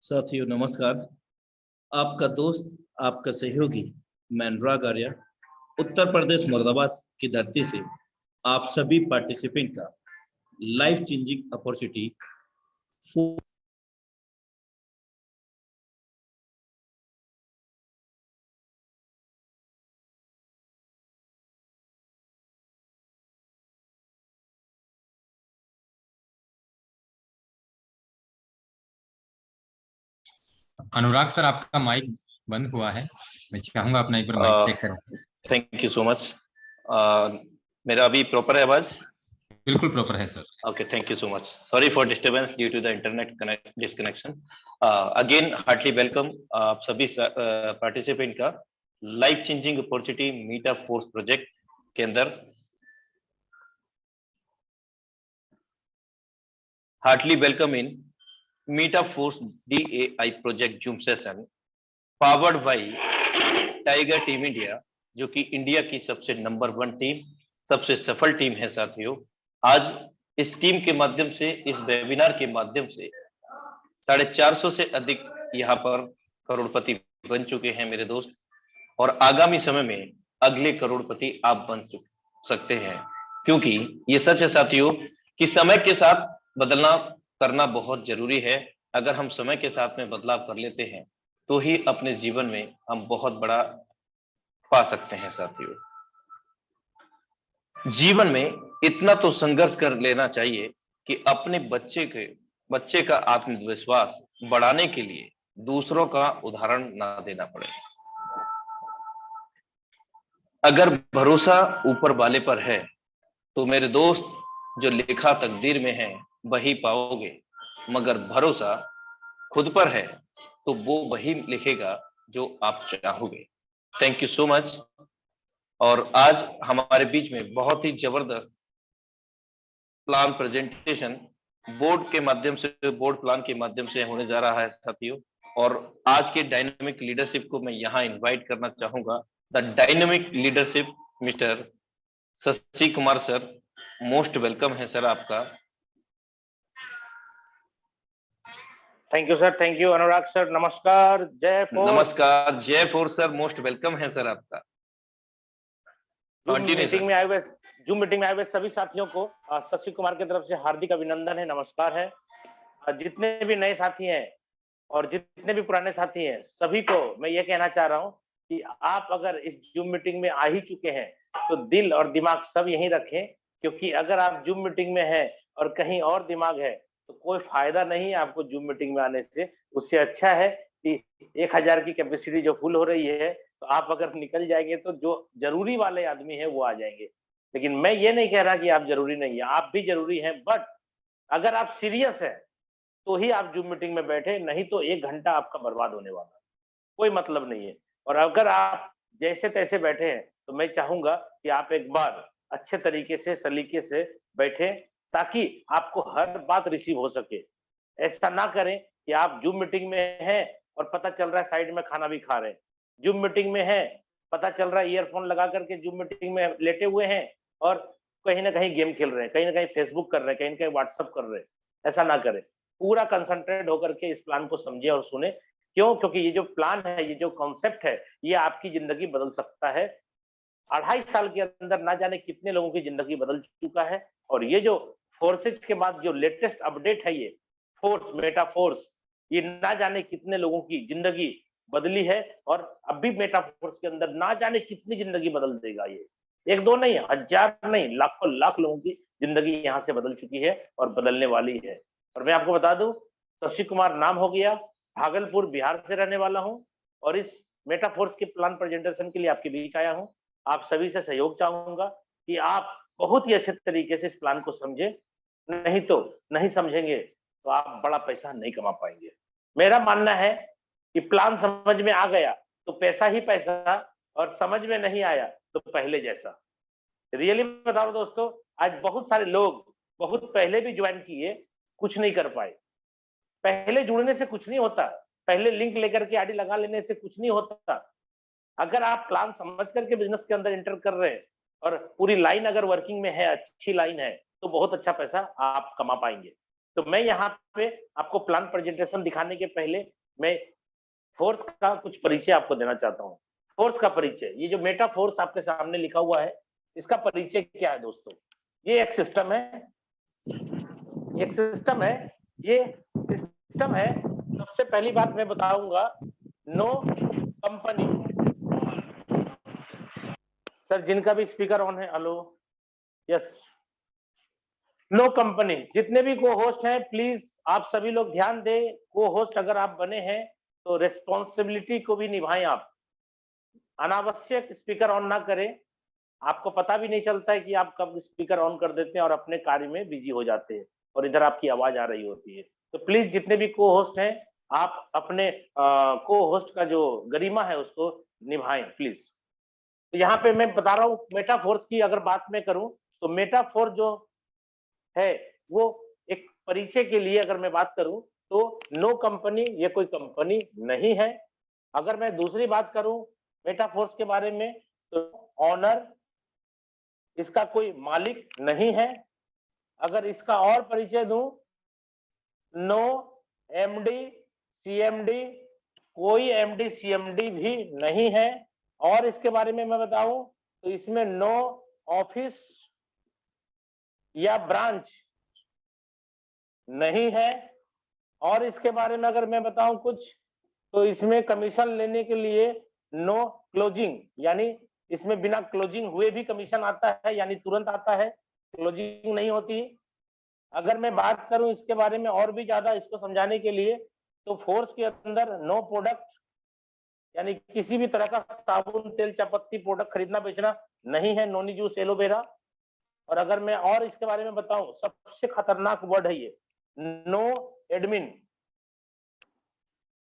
साथियों नमस्कार। आपका दोस्त, आपका सहयोगी मैं अनुराग आर्य, उत्तर प्रदेश मुरादाबाद की धरती से आप सभी पार्टिसिपेंट का लाइफ चेंजिंग अपॉर्चुनिटी अनुराग सर, आपका माइक बंद हुआ है। मैं चाहूंगा अपना एक बार माइक चेक करें। Thank you so much. मेरा अभी प्रॉपर है आवाज? बिल्कुल प्रॉपर है sir. Okay, thank you so much. Sorry for disturbance due to the internet disconnection. Again, heartily welcome आप सभी पार्टिसिपेंट का life changing opportunity Meta Force project के अंदर heartly welcome in Meta Force DAI project Zoom session powered by tiger team India, जो कि India की सबसे number 1 team, सबसे सफल टीम है साथियों। आज इस टीम के माध्यम से, इस वेबिनार के माध्यम से 450 से अधिक यहाँ पर करोड़पति बन चुके हैं मेरे दोस्त, और आगामी समय में अगले करोड़पति आप बन सकते हैं, क्योंकि ये सच है साथियों कि समय के साथ बदलना करना बहुत जरूरी है। अगर हम समय के साथ में बदलाव कर लेते हैं तो ही अपने जीवन में हम बहुत बड़ा पा सकते हैं साथियों। जीवन में इतना तो संघर्ष कर लेना चाहिए कि अपने बच्चे का आत्मविश्वास बढ़ाने के लिए दूसरों का उदाहरण ना देना पड़े। अगर भरोसा ऊपर वाले पर है तो मेरे दोस्त, जो लिखा तकदीर में है वही पाओगे, मगर भरोसा खुद पर है तो वो वही लिखेगा जो आप चाहोगे। Thank you so much. और आज हमारे बीच में बहुत ही जबरदस्त प्लान प्रेजेंटेशन बोर्ड प्लान के माध्यम से होने जा रहा है साथियों। और आज के डायनामिक लीडरशिप को मैं यहाँ इनवाइट करना चाहूंगा, the dynamic leadership mister Shashi Kumar sir. Most welcome है सर आपका। Thank you sir, thank you Anurag sir. नमस्कार, जय फोर्स। नमस्कार, जय फोर्स सर, मोस्ट वेलकम है सर आपका। जूम मीटिंग में आए हुए सभी साथियों को शशि कुमार की तरफ से हार्दिक अभिनंदन है, नमस्कार है। जितने भी नए साथी हैं और जितने भी पुराने साथी हैं, सभी को मैं ये कहना चाह रहा हूं कि आप अगर इस जूम मीटिंग में आ ही चुके हैं तो दिल और दिमाग सब यहीं रखें, क्योंकि अगर आप जूम मीटिंग में हैं और कहीं और दिमाग है तो कोई फायदा नहीं है आपको जूम मीटिंग में आने से। उससे अच्छा है कि 1000 की कैपेसिटी जो फुल हो रही है, तो आप अगर निकल जाएंगे तो जो जरूरी वाले आदमी है वो आ जाएंगे। लेकिन मैं ये नहीं कह रहा कि आप जरूरी नहीं है, आप भी जरूरी हैं, बट अगर आप सीरियस है तो ही आप जूम मीटिंग में बैठे, नहीं तो 1 घंटा आपका बर्बाद होने वाला है, कोई मतलब नहीं है। और अगर आप जैसे तैसे बैठे हैं तो मैं चाहूंगा कि आप एक बार अच्छे तरीके से सलीके से बैठे, ताकि आपको हर बात रिसीव हो सके। ऐसा ना करें कि आप जूम मीटिंग में हैं और पता चल रहा है साइड में खाना भी खा रहे हैं, जूम मीटिंग में है पता चल रहा है ईयरफोन लगा करके जूम मीटिंग में लेटे हुए हैं और कहीं ना कहीं गेम खेल रहे हैं, कहीं ना कहीं फेसबुक कर रहे हैं, कहीं ना कहीं व्हाट्सअप कर रहे हैं। ऐसा ना करें, पूरा कंसंट्रेट होकर के इस प्लान को समझे और सुने। क्यों? क्योंकि ये जो प्लान है, ये जो कॉन्सेप्ट है, ये आपकी जिंदगी बदल सकता है। 2.5 साल के अंदर ना जाने कितने लोगों की जिंदगी बदल चुका है। और ये जो फोर्सेज के बाद जो लेटेस्ट अपडेट है, ये फोर्स, मेटा फोर्स, ये ना जाने कितने लोगों की जिंदगी बदली है, और अब भी मेटा फोर्स के अंदर ना जाने कितनी जिंदगी बदल देगा। ये 1-2 नहीं, 1000 नहीं, लाखों लाख लोगों की जिंदगी यहाँ से बदल चुकी है और बदलने वाली है। और मैं आपको बता दूं, शशि कुमार नाम हो गया, भागलपुर बिहार से रहने वाला हूँ, और इस मेटा फोर्स के प्लान प्रेजेंटेशन के लिए आपके बीच आया हूँ। आप सभी से सहयोग चाहूंगा कि आप बहुत ही अच्छे तरीके से इस प्लान को समझे, नहीं तो नहीं समझेंगे तो आप बड़ा पैसा नहीं कमा पाएंगे। मेरा मानना है कि प्लान समझ में आ गया तो पैसा ही पैसा, और समझ में नहीं आया तो पहले जैसा। रियली बता रहा हूं दोस्तों, आज बहुत सारे लोग बहुत पहले भी ज्वाइन किए, कुछ नहीं कर पाए। पहले जुड़ने से कुछ नहीं होता, पहले लिंक लेकर के आईडी लगा लेने से कुछ नहीं होता। अगर आप प्लान समझ करके बिजनेस के अंदर एंटर कर रहे हैं और पूरी लाइन अगर वर्किंग में है, अच्छी लाइन है, तो बहुत अच्छा पैसा आप कमा पाएंगे। तो मैं यहाँ पे आपको प्लान प्रेजेंटेशन दिखाने के पहले मैं फोर्स का कुछ परिचय आपको देना चाहता हूँ। फोर्स का परिचय, ये जो मेटा फोर्स आपके सामने लिखा हुआ है, इसका परिचय क्या है दोस्तों? ये एक सिस्टम है, एक सिस्टम है, ये सिस्टम है। सबसे पहली बात मैं बताऊंगा, नो कंपनी। सर जिनका भी स्पीकर ऑन है, हेलो, यस, नो कंपनी। जितने भी को होस्ट हैं प्लीज आप सभी लोग ध्यान दें, को होस्ट अगर आप बने हैं तो रिस्पॉन्सिबिलिटी को भी निभाएं। आप अनावश्यक स्पीकर ऑन ना करें, आपको पता भी नहीं चलता है कि आप कब स्पीकर ऑन कर देते हैं और अपने कार्य में बिजी हो जाते हैं और इधर आपकी आवाज आ रही होती है। तो प्लीज जितने भी को होस्ट हैं आप अपने को होस्ट का जो गरिमा है उसको निभाएं प्लीज। तो यहाँ पे मैं बता रहा हूँ मेटाफोर्स की अगर बात मैं करूं तो मेटाफोर जो है वो एक परिचय के लिए अगर मैं बात करूं तो नो कंपनी, ये कोई कंपनी नहीं है। अगर मैं दूसरी बात करूं मेटाफोर्स के बारे में तो ऑनर, इसका कोई मालिक नहीं है। अगर इसका और परिचय दूं, नो एमडी सीएमडी, कोई एमडी सीएमडी भी नहीं है। और इसके बारे में मैं बताऊं तो इसमें नो ऑफिस या ब्रांच नहीं है। और इसके बारे में अगर मैं बताऊं कुछ तो इसमें कमीशन लेने के लिए नो क्लोजिंग, यानी इसमें बिना क्लोजिंग हुए भी कमीशन आता है, यानी तुरंत आता है, क्लोजिंग नहीं होती। अगर मैं बात करूं इसके बारे में और भी ज्यादा इसको समझाने के लिए तो फोर्स के अंदर नो प्रोडक्ट, यानी किसी भी तरह का साबुन, तेल, चायपत्ती प्रोडक्ट खरीदना बेचना नहीं है, नोनी जूस, एलोवेरा। और अगर मैं और इसके बारे में बताऊं, सबसे खतरनाक वर्ड है ये, नो एडमिन।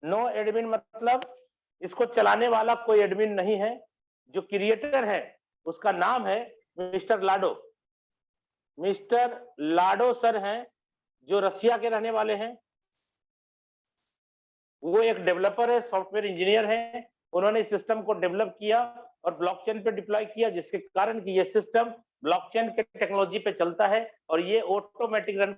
नो एडमिन मतलब इसको चलाने वाला कोई एडमिन नहीं है। जो क्रिएटर है उसका नाम है मिस्टर लाडो। मिस्टर लाडो सर हैं जो रसिया के रहने वाले हैं। वो एक डेवलपर है, सॉफ्टवेयर इंजीनियर है। उन्होंने इस सिस्टम को डेवलप किया और ब्लॉकचेन पे डिप्लॉय किया, जिसके कारण कि ये सिस्टम ब्लॉकचेन के टेक्नोलॉजी पे चलता है और ये ऑटोमेटिक रन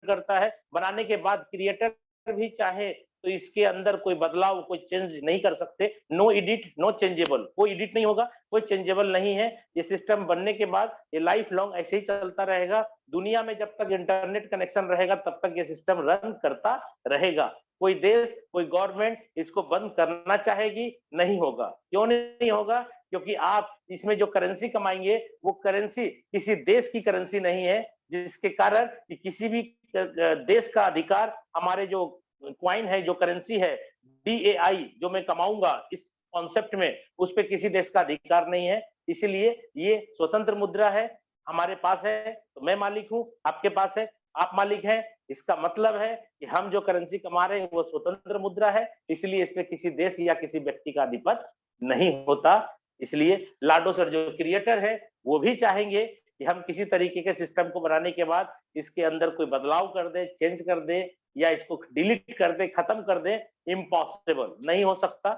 करता है। बनाने के बाद क्रिएटर भी चाहे तो इसके अंदर कोई बदलाव, कोई चेंज नहीं कर सकते। नो एडिट, नो चेंजेबल, कोई एडिट नहीं होगा, कोई चेंजेबल नहीं है। ये सिस्टम बनने के बाद ये लाइफ लॉन्ग ऐसे ही चलता रहेगा। दुनिया में जब तक इंटरनेट कनेक्शन रहेगा तब तक ये सिस्टम रन करता रहेगा। कोई देश, कोई गवर्नमेंट इसको बंद करना चाहेगी, नहीं होगा। क्यों नहीं होगा? क्योंकि आप इसमें जो करेंसी कमाएंगे वो करेंसी किसी देश की करेंसी नहीं है, जिसके कारण कि किसी भी देश का अधिकार, हमारे जो क्वाइन है, जो करेंसी है DAI जो मैं कमाऊंगा इस कॉन्सेप्ट में, उस पे किसी देश का अधिकार नहीं है। इसीलिए ये स्वतंत्र मुद्रा है, हमारे पास है तो मैं मालिक हूं, आपके पास है आप मालिक हैं। इसका मतलब है कि हम जो करेंसी कमा रहे हैं वो स्वतंत्र मुद्रा है, इसलिए इसमें किसी देश या किसी व्यक्ति का अधिपत्य नहीं होता। इसलिए लाडो सर जो क्रिएटर है वो भी चाहेंगे कि हम किसी तरीके के सिस्टम को बनाने के बाद इसके अंदर कोई बदलाव कर दे, चेंज कर दे या इसको डिलीट कर दे, खत्म कर दे। इम्पॉसिबल, नहीं हो सकता।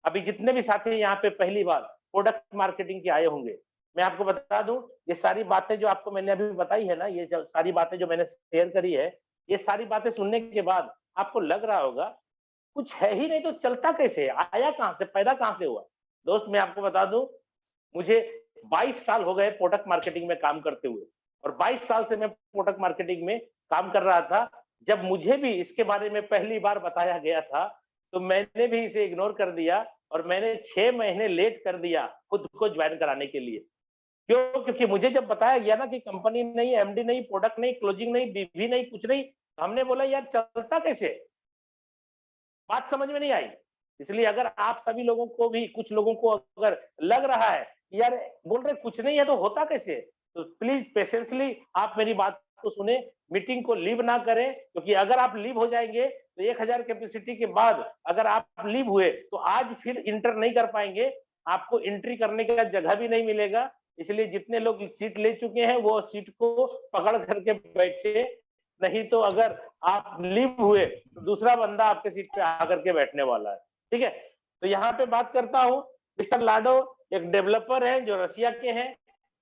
अभी जितने भी साथी यहाँ पे पहली बार प्रोडक्ट मार्केटिंग के आए होंगे, मैं आपको बता दूं, ये सारी बातें जो आपको मैंने अभी बताई है ना, ये जो सारी बातें जो मैंने शेयर करी है, ये सारी बातें सुनने के बाद आपको लग रहा होगा कुछ है ही नहीं तो चलता कैसे, आया कहां से, पैदा कहां से हुआ। दोस्त मैं आपको बता दूं, मुझे 22 साल हो गए प्रोडक्ट मार्केटिंग में काम करते हुए, और 22 साल से मैं प्रोडक्ट मार्केटिंग में काम कर रहा था। जब मुझे भी इसके बारे में पहली बार बताया गया था तो मैंने भी इसे इग्नोर कर दिया और मैंने 6 महीने लेट कर दिया खुद को ज्वाइन कराने के लिए। क्यों? क्योंकि मुझे जब बताया गया ना कि कंपनी नहीं, एमडी नहीं, प्रोडक्ट नहीं, क्लोजिंग नहीं, बीवी नहीं, कुछ नहीं, हमने बोला यार चलता कैसे, बात समझ में नहीं आई। इसलिए अगर आप सभी लोगों को भी, कुछ लोगों को अगर लग रहा है यार बोल रहे कुछ नहीं है तो होता कैसे, तो प्लीज पेशेंसली आप मेरी बात को सुने, मीटिंग को लीव ना करें। क्योंकि अगर आप लीव हो जाएंगे तो 1000 कैपेसिटी के बाद अगर आप लीव हुए तो आज फिर इंटर नहीं कर पाएंगे, आपको एंट्री करने का जगह भी नहीं मिलेगा। इसलिए जितने लोग सीट ले चुके हैं वो सीट को पकड़ करके बैठे, नहीं तो अगर आप लीव हुए तो दूसरा बंदा आपके सीट पे आकर के बैठने वाला है। ठीक है, तो यहाँ पे बात करता हूँ, मिस्टर लाडो एक डेवलपर है जो रसिया के हैं।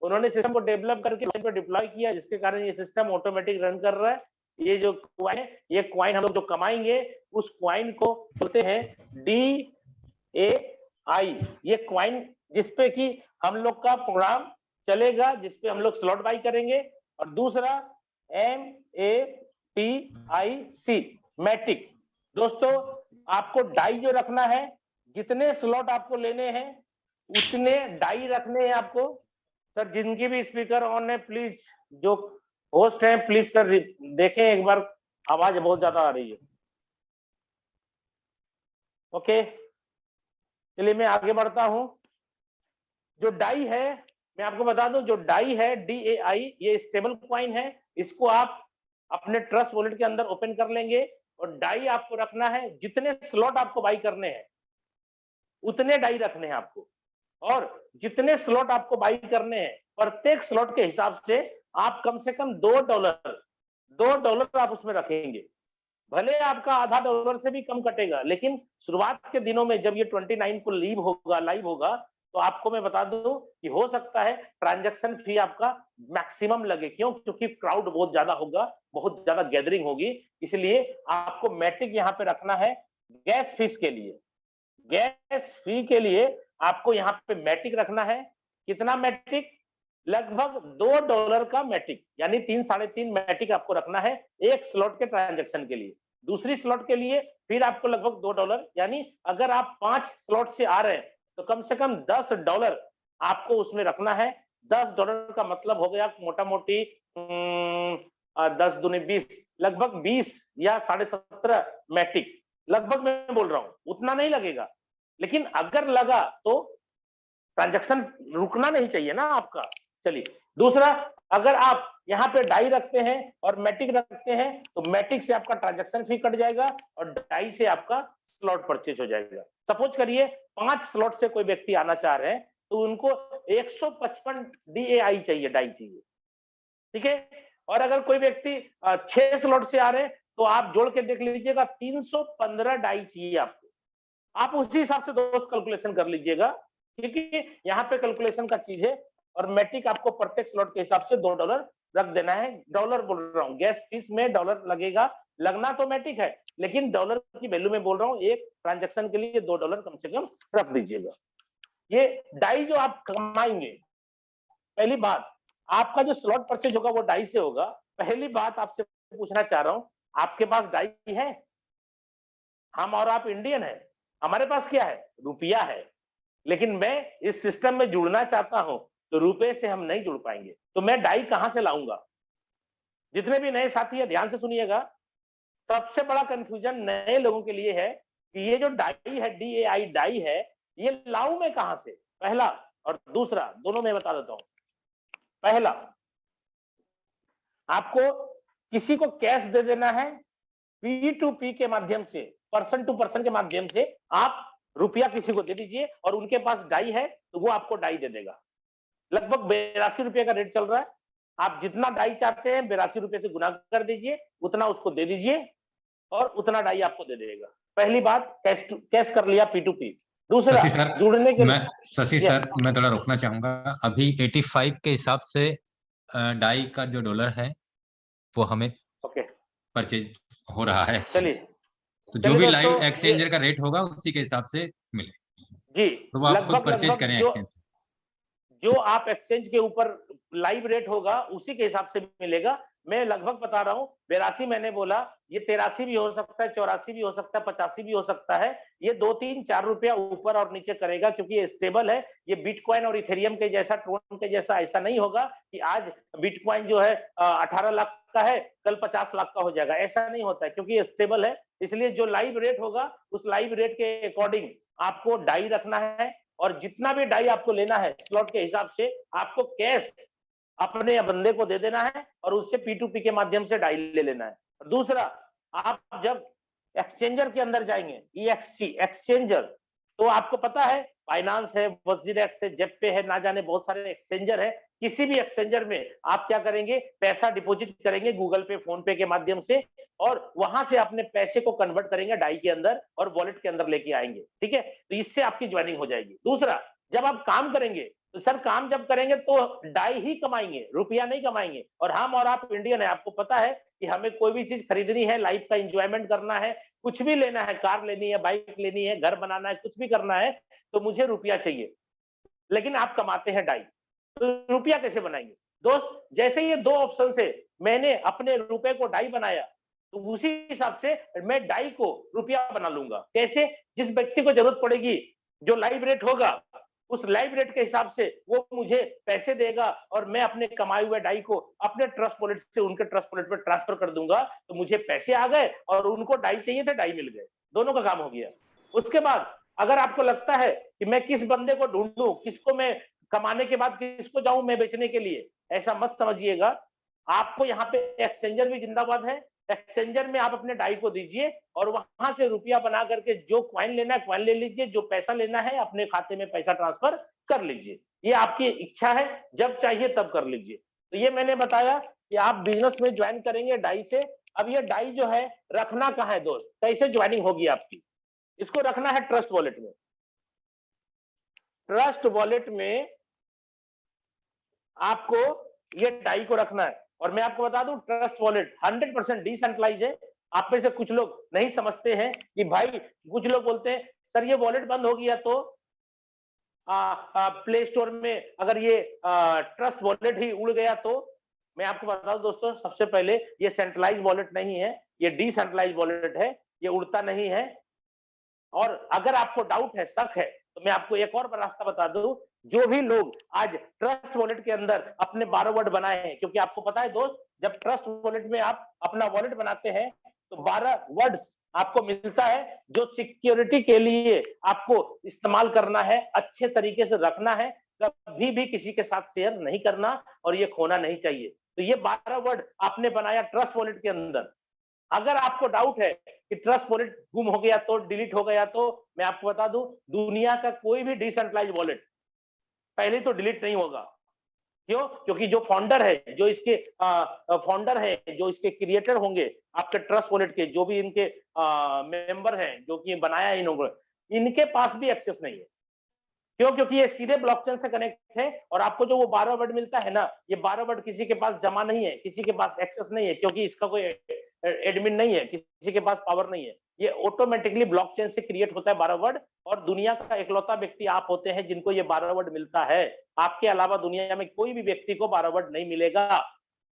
उन्होंने सिस्टम को डेवलप करके डिप्लॉय किया, जिसके कारण ये सिस्टम ऑटोमेटिक रन कर रहा है। ये जो क्वाइन है, ये क्वाइन हम लोग जो कमाएंगे उस क्वाइन को बोलते हैं DAI। ये क्वाइन जिसपे कि हम लोग का प्रोग्राम चलेगा, जिसपे हम लोग स्लॉट बाई करेंगे। और दूसरा MATIC, मैटिक। दोस्तों आपको डाई जो रखना है, जितने स्लॉट आपको लेने हैं उतने डाई रखने हैं आपको। सर जिनकी भी स्पीकर ऑन है प्लीज, जो होस्ट है प्लीज सर देखें एक बार, आवाज बहुत ज्यादा आ रही है। ओके चलिए मैं आगे बढ़ता हूं। जो डाई है मैं आपको बता दूं, जो डाई है DAI, ये स्टेबल कॉइन है। इसको आप अपने ट्रस्ट वॉलेट के अंदर ओपन कर लेंगे और डाई आपको रखना है, जितने स्लॉट आपको बाई करने हैं उतने डाई रखने हैं आपको। और जितने स्लॉट आपको बाई करने हैं प्रत्येक स्लॉट के हिसाब से आप कम से कम $2 आप उसमें रखेंगे। भले आपका आधा डॉलर से भी कम कटेगा, लेकिन शुरुआत के दिनों में जब ये 29 को लाइव होगा तो आपको मैं बता दूं कि हो सकता है ट्रांजैक्शन फी आपका मैक्सिमम लगे। क्यों? क्योंकि क्राउड बहुत ज्यादा होगा, बहुत ज्यादा गैदरिंग होगी। इसलिए आपको मैटिक यहाँ पे रखना है गैस फीस के लिए। गैस फी के लिए आपको यहाँ पे मैटिक रखना है। कितना मैटिक? लगभग $2 का मैटिक, यानी 3-3.5 मैटिक आपको रखना है एक स्लॉट के ट्रांजैक्शन के लिए। दूसरी स्लॉट के लिए फिर आपको लगभग $2, यानी अगर आप 5 स्लॉट से आ रहे हैं तो कम से कम $10 आपको उसमें रखना है। $10 का मतलब हो गया मोटा मोटी 10 दूनी 20, लगभग 20 या 17.5 मैटिक, लगभग मैं बोल रहा हूं, उतना नहीं लगेगा। लेकिन अगर लगा तो ट्रांजैक्शन रुकना नहीं चाहिए ना आपका। चलिए दूसरा, अगर आप यहाँ पे डाई रखते हैं और मैटिक रखते हैं तो मैटिक से आपका ट्रांजैक्शन फी कट जाएगा और डाई से आपका स्लॉट परचेज हो जाएगा। सपोज करिए 5 स्लॉट से कोई व्यक्ति आना चाह रहे हैं तो उनको 155 DAI चाहिए, डाई चाहिए, ठीक है। और अगर कोई व्यक्ति 6 स्लॉट से आ रहे हैं तो आप जोड़ के देख लीजिएगा 315 डाई चाहिए आपको। आप उसी हिसाब से दोस्त कैलकुलेशन कर लीजिएगा, क्योंकि यहाँ पे कैलकुलेशन का चीज है। और मैटिक आपको प्रत्येक स्लॉट के हिसाब से $2 रख देना है। डॉलर बोल रहा हूँ, गैस फीस में डॉलर लगेगा, लगना तो मैटिक है लेकिन डॉलर की वैल्यू में बोल रहा हूँ। एक ट्रांजैक्शन के लिए $2 कम से कम रख दीजिएगा। ये डाई जो आप कमाएंगे, पहली बात आपका जो स्लॉट परचेज होगा वो डाई से होगा। पहली बात आपसे पूछना चाह रहा हूं, आपके पास डाई है? हम और आप इंडियन है, हमारे पास क्या है? रुपया है। लेकिन मैं इस सिस्टम में जुड़ना चाहता हूं तो रुपए से हम नहीं जुड़ पाएंगे, तो मैं डाई कहां से लाऊंगा? जितने भी नए साथी है ध्यान से सुनिएगा, सबसे बड़ा कंफ्यूजन नए लोगों के लिए है कि ये जो डाई है, DAI डाई है, ये लाऊं मैं कहां से? पहला और दूसरा दोनों में बता देता हूं। पहला, आपको किसी को कैश दे देना है, P2P के माध्यम से, पर्सन टू पर्सन के माध्यम से आप रुपया किसी को दे दीजिए और उनके पास डाई है तो वो आपको डाई दे देगा। लगभग 82 रुपए का रेट चल रहा है। आप जितना डाई चाहते हैं 82 रुपए से गुना कर दीजिए, उतना उसको दे दीजिए और उतना डाई आपको दे देगा। पहली बात, कैश कर लिया P2P। दूसरा, जुड़ने के शशि सर मैं थोड़ा रोकना चाहूंगा। अभी 85 के हिसाब से डाई का जो डॉलर है वो हमें परचेज हो रहा है। चलिए तो जो भी लाइव एक्सचेंजर का रेट होगा उसी के हिसाब से मिले जी, तो वो आप खुद परचेज करें एक्सचेंज। जो आप एक्सचेंज के ऊपर लाइव रेट होगा उसी के हिसाब से मिलेगा। मैं लगभग बता रहा हूं, 82 मैंने बोला, ये 83 भी हो सकता है, 84 भी हो सकता है, 85 भी हो सकता है। ये 2-3-4 रुपया ऊपर और नीचे करेगा क्योंकि ये स्टेबल है। ये बिटकॉइन और इथेरियम के जैसा, ट्रोन के जैसा ऐसा नहीं होगा कि आज बिटकॉइन जो है 18 लाख का है, कल 50 लाख का हो जाएगा, ऐसा नहीं होता है क्योंकि ये स्टेबल है। इसलिए जो लाइव रेट होगा उस लाइव रेट के अकॉर्डिंग आपको डाई रखना है और जितना भी डाई आपको लेना है स्लॉट के हिसाब से आपको कैश अपने बंदे को दे देना है और उससे P2P के माध्यम से डाई ले लेना है। दूसरा, आप जब एक्सचेंजर के अंदर जाएंगे, EXC एक्सचेंजर, तो आपको पता है फाइनेंस है, वजीरेक्स है, जेपे है, ना जाने बहुत सारे एक्सचेंजर है। किसी भी एक्सचेंजर में आप क्या करेंगे, पैसा डिपॉजिट करेंगे गूगल पे, फोन पे के माध्यम से और वहां से अपने पैसे को कन्वर्ट करेंगे डाई के अंदर और वॉलेट के अंदर लेके आएंगे, ठीक है। तो इससे आपकी ज्वाइनिंग हो जाएगी। दूसरा, जब आप काम करेंगे तो सर काम जब करेंगे तो डाई ही कमाएंगे, रुपया नहीं कमाएंगे। और हम और आप इंडियन है, आपको पता है कि हमें कोई भी चीज खरीदनी है, लाइफ का एंजॉयमेंट करना है, कुछ भी लेना है, कार लेनी है, बाइक लेनी है, घर बनाना है, कुछ भी करना है, तो मुझे रुपया चाहिए। लेकिन आप कमाते हैं ढाई, तो रुपया कैसे बनाएंगे? दोस्त, जैसे ये दो ऑप्शन से मैंने अपने रुपए को ढाई बनाया, तो उसी हिसाब से मैं ढाई को रुपया बना लूंगा। कैसे? जिस व्यक्ति को जरूरत पड़ेगी, जो लाइव रेट होगा, उस लाइव रेट के हिसाब से वो मुझे पैसे देगा और मैं अपने कमाए हुए ढाई को अपने ट्रस्ट वॉलेट से उनके ट्रस्ट वॉलेट में ट्रांसफर कर दूंगा, तो मुझे पैसे आ गए और उनको ढाई चाहिए थे, ढाई मिल गए, दोनों का काम हो गया। उसके बाद अगर आपको लगता है कि मैं किस बंदे को ढूंढूं, किसको मैं कमाने के बाद किसको जाऊं मैं बेचने के लिए, ऐसा मत समझिएगा। आपको यहाँ पे एक्सचेंजर भी जिंदाबाद है। एक्सचेंजर में आप अपने ढाई को दीजिए और वहां से रुपया बना करके जो क्वाइन लेना है क्वाइन ले लीजिए, जो पैसा लेना है अपने खाते में पैसा ट्रांसफर कर लीजिए। ये आपकी इच्छा है, जब चाहिए तब कर लीजिए। तो ये मैंने बताया कि आप बिजनेस में ज्वाइन करेंगे ढाई से। अब ये ढाई जो है रखना कहाँ है दोस्त, कैसे ज्वाइनिंग होगी आपकी? इसको रखना है ट्रस्ट वॉलेट में। ट्रस्ट वॉलेट में आपको ये ढाई को रखना है। और मैं आपको बता दूं, ट्रस्ट वॉलेट 100% डिसेंट्रलाइज है। आप में से कुछ लोग नहीं समझते हैं कि भाई, कुछ लोग बोलते हैं सर ये वॉलेट बंद हो गया तो प्ले स्टोर में अगर ये ट्रस्ट वॉलेट ही उड़ गया तो। मैं आपको बता दूं दोस्तों, सबसे पहले ये सेंट्रलाइज वॉलेट नहीं है, ये डिसेंट्रलाइज वॉलेट है, ये उड़ता नहीं है। और अगर आपको डाउट है, शक है, तो मैं आपको एक और रास्ता बता दूं। जो भी लोग आज ट्रस्ट वॉलेट के अंदर अपने 12 वर्ड बनाए हैं, क्योंकि आपको पता है दोस्त, जब ट्रस्ट वॉलेट में आप अपना वॉलेट बनाते हैं तो 12 वर्ड्स आपको मिलता है जो सिक्योरिटी के लिए आपको इस्तेमाल करना है, अच्छे तरीके से रखना है, कभी भी किसी के साथ शेयर नहीं करना और ये खोना नहीं चाहिए। तो ये 12 वर्ड आपने बनाया ट्रस्ट वॉलेट के अंदर। अगर आपको डाउट है कि ट्रस्ट वॉलेट गुम हो गया तो, डिलीट हो गया तो, मैं आपको बता दूं, दुनिया का कोई भी डिसेंट्रलाइज वॉलेट पहले तो डिलीट नहीं होगा। क्यों? क्योंकि जो फाउंडर है, जो इसके फाउंडर है, जो इसके क्रिएटर होंगे आपके ट्रस्ट वॉलेट के, जो भी इनके मेंबर हैं, जो कि बनाया इन्होंने, इनके पास भी एक्सेस नहीं है। क्यों? क्योंकि ये सीधे ब्लॉकचेन से कनेक्ट है। और आपको जो वो 12 वर्ड मिलता है ना, ये 12 वर्ड किसी के पास जमा नहीं है, किसी के पास एक्सेस नहीं है, क्योंकि इसका कोई एडमिन नहीं है, किसी के पास पावर नहीं है। ये ऑटोमेटिकली ब्लॉकचेन से क्रिएट होता है 12 वर्ड। और दुनिया का इकलौता व्यक्ति आप होते हैं जिनको ये 12 वर्ड मिलता है। आपके अलावा दुनिया में कोई भी व्यक्ति को 12 वर्ड नहीं मिलेगा।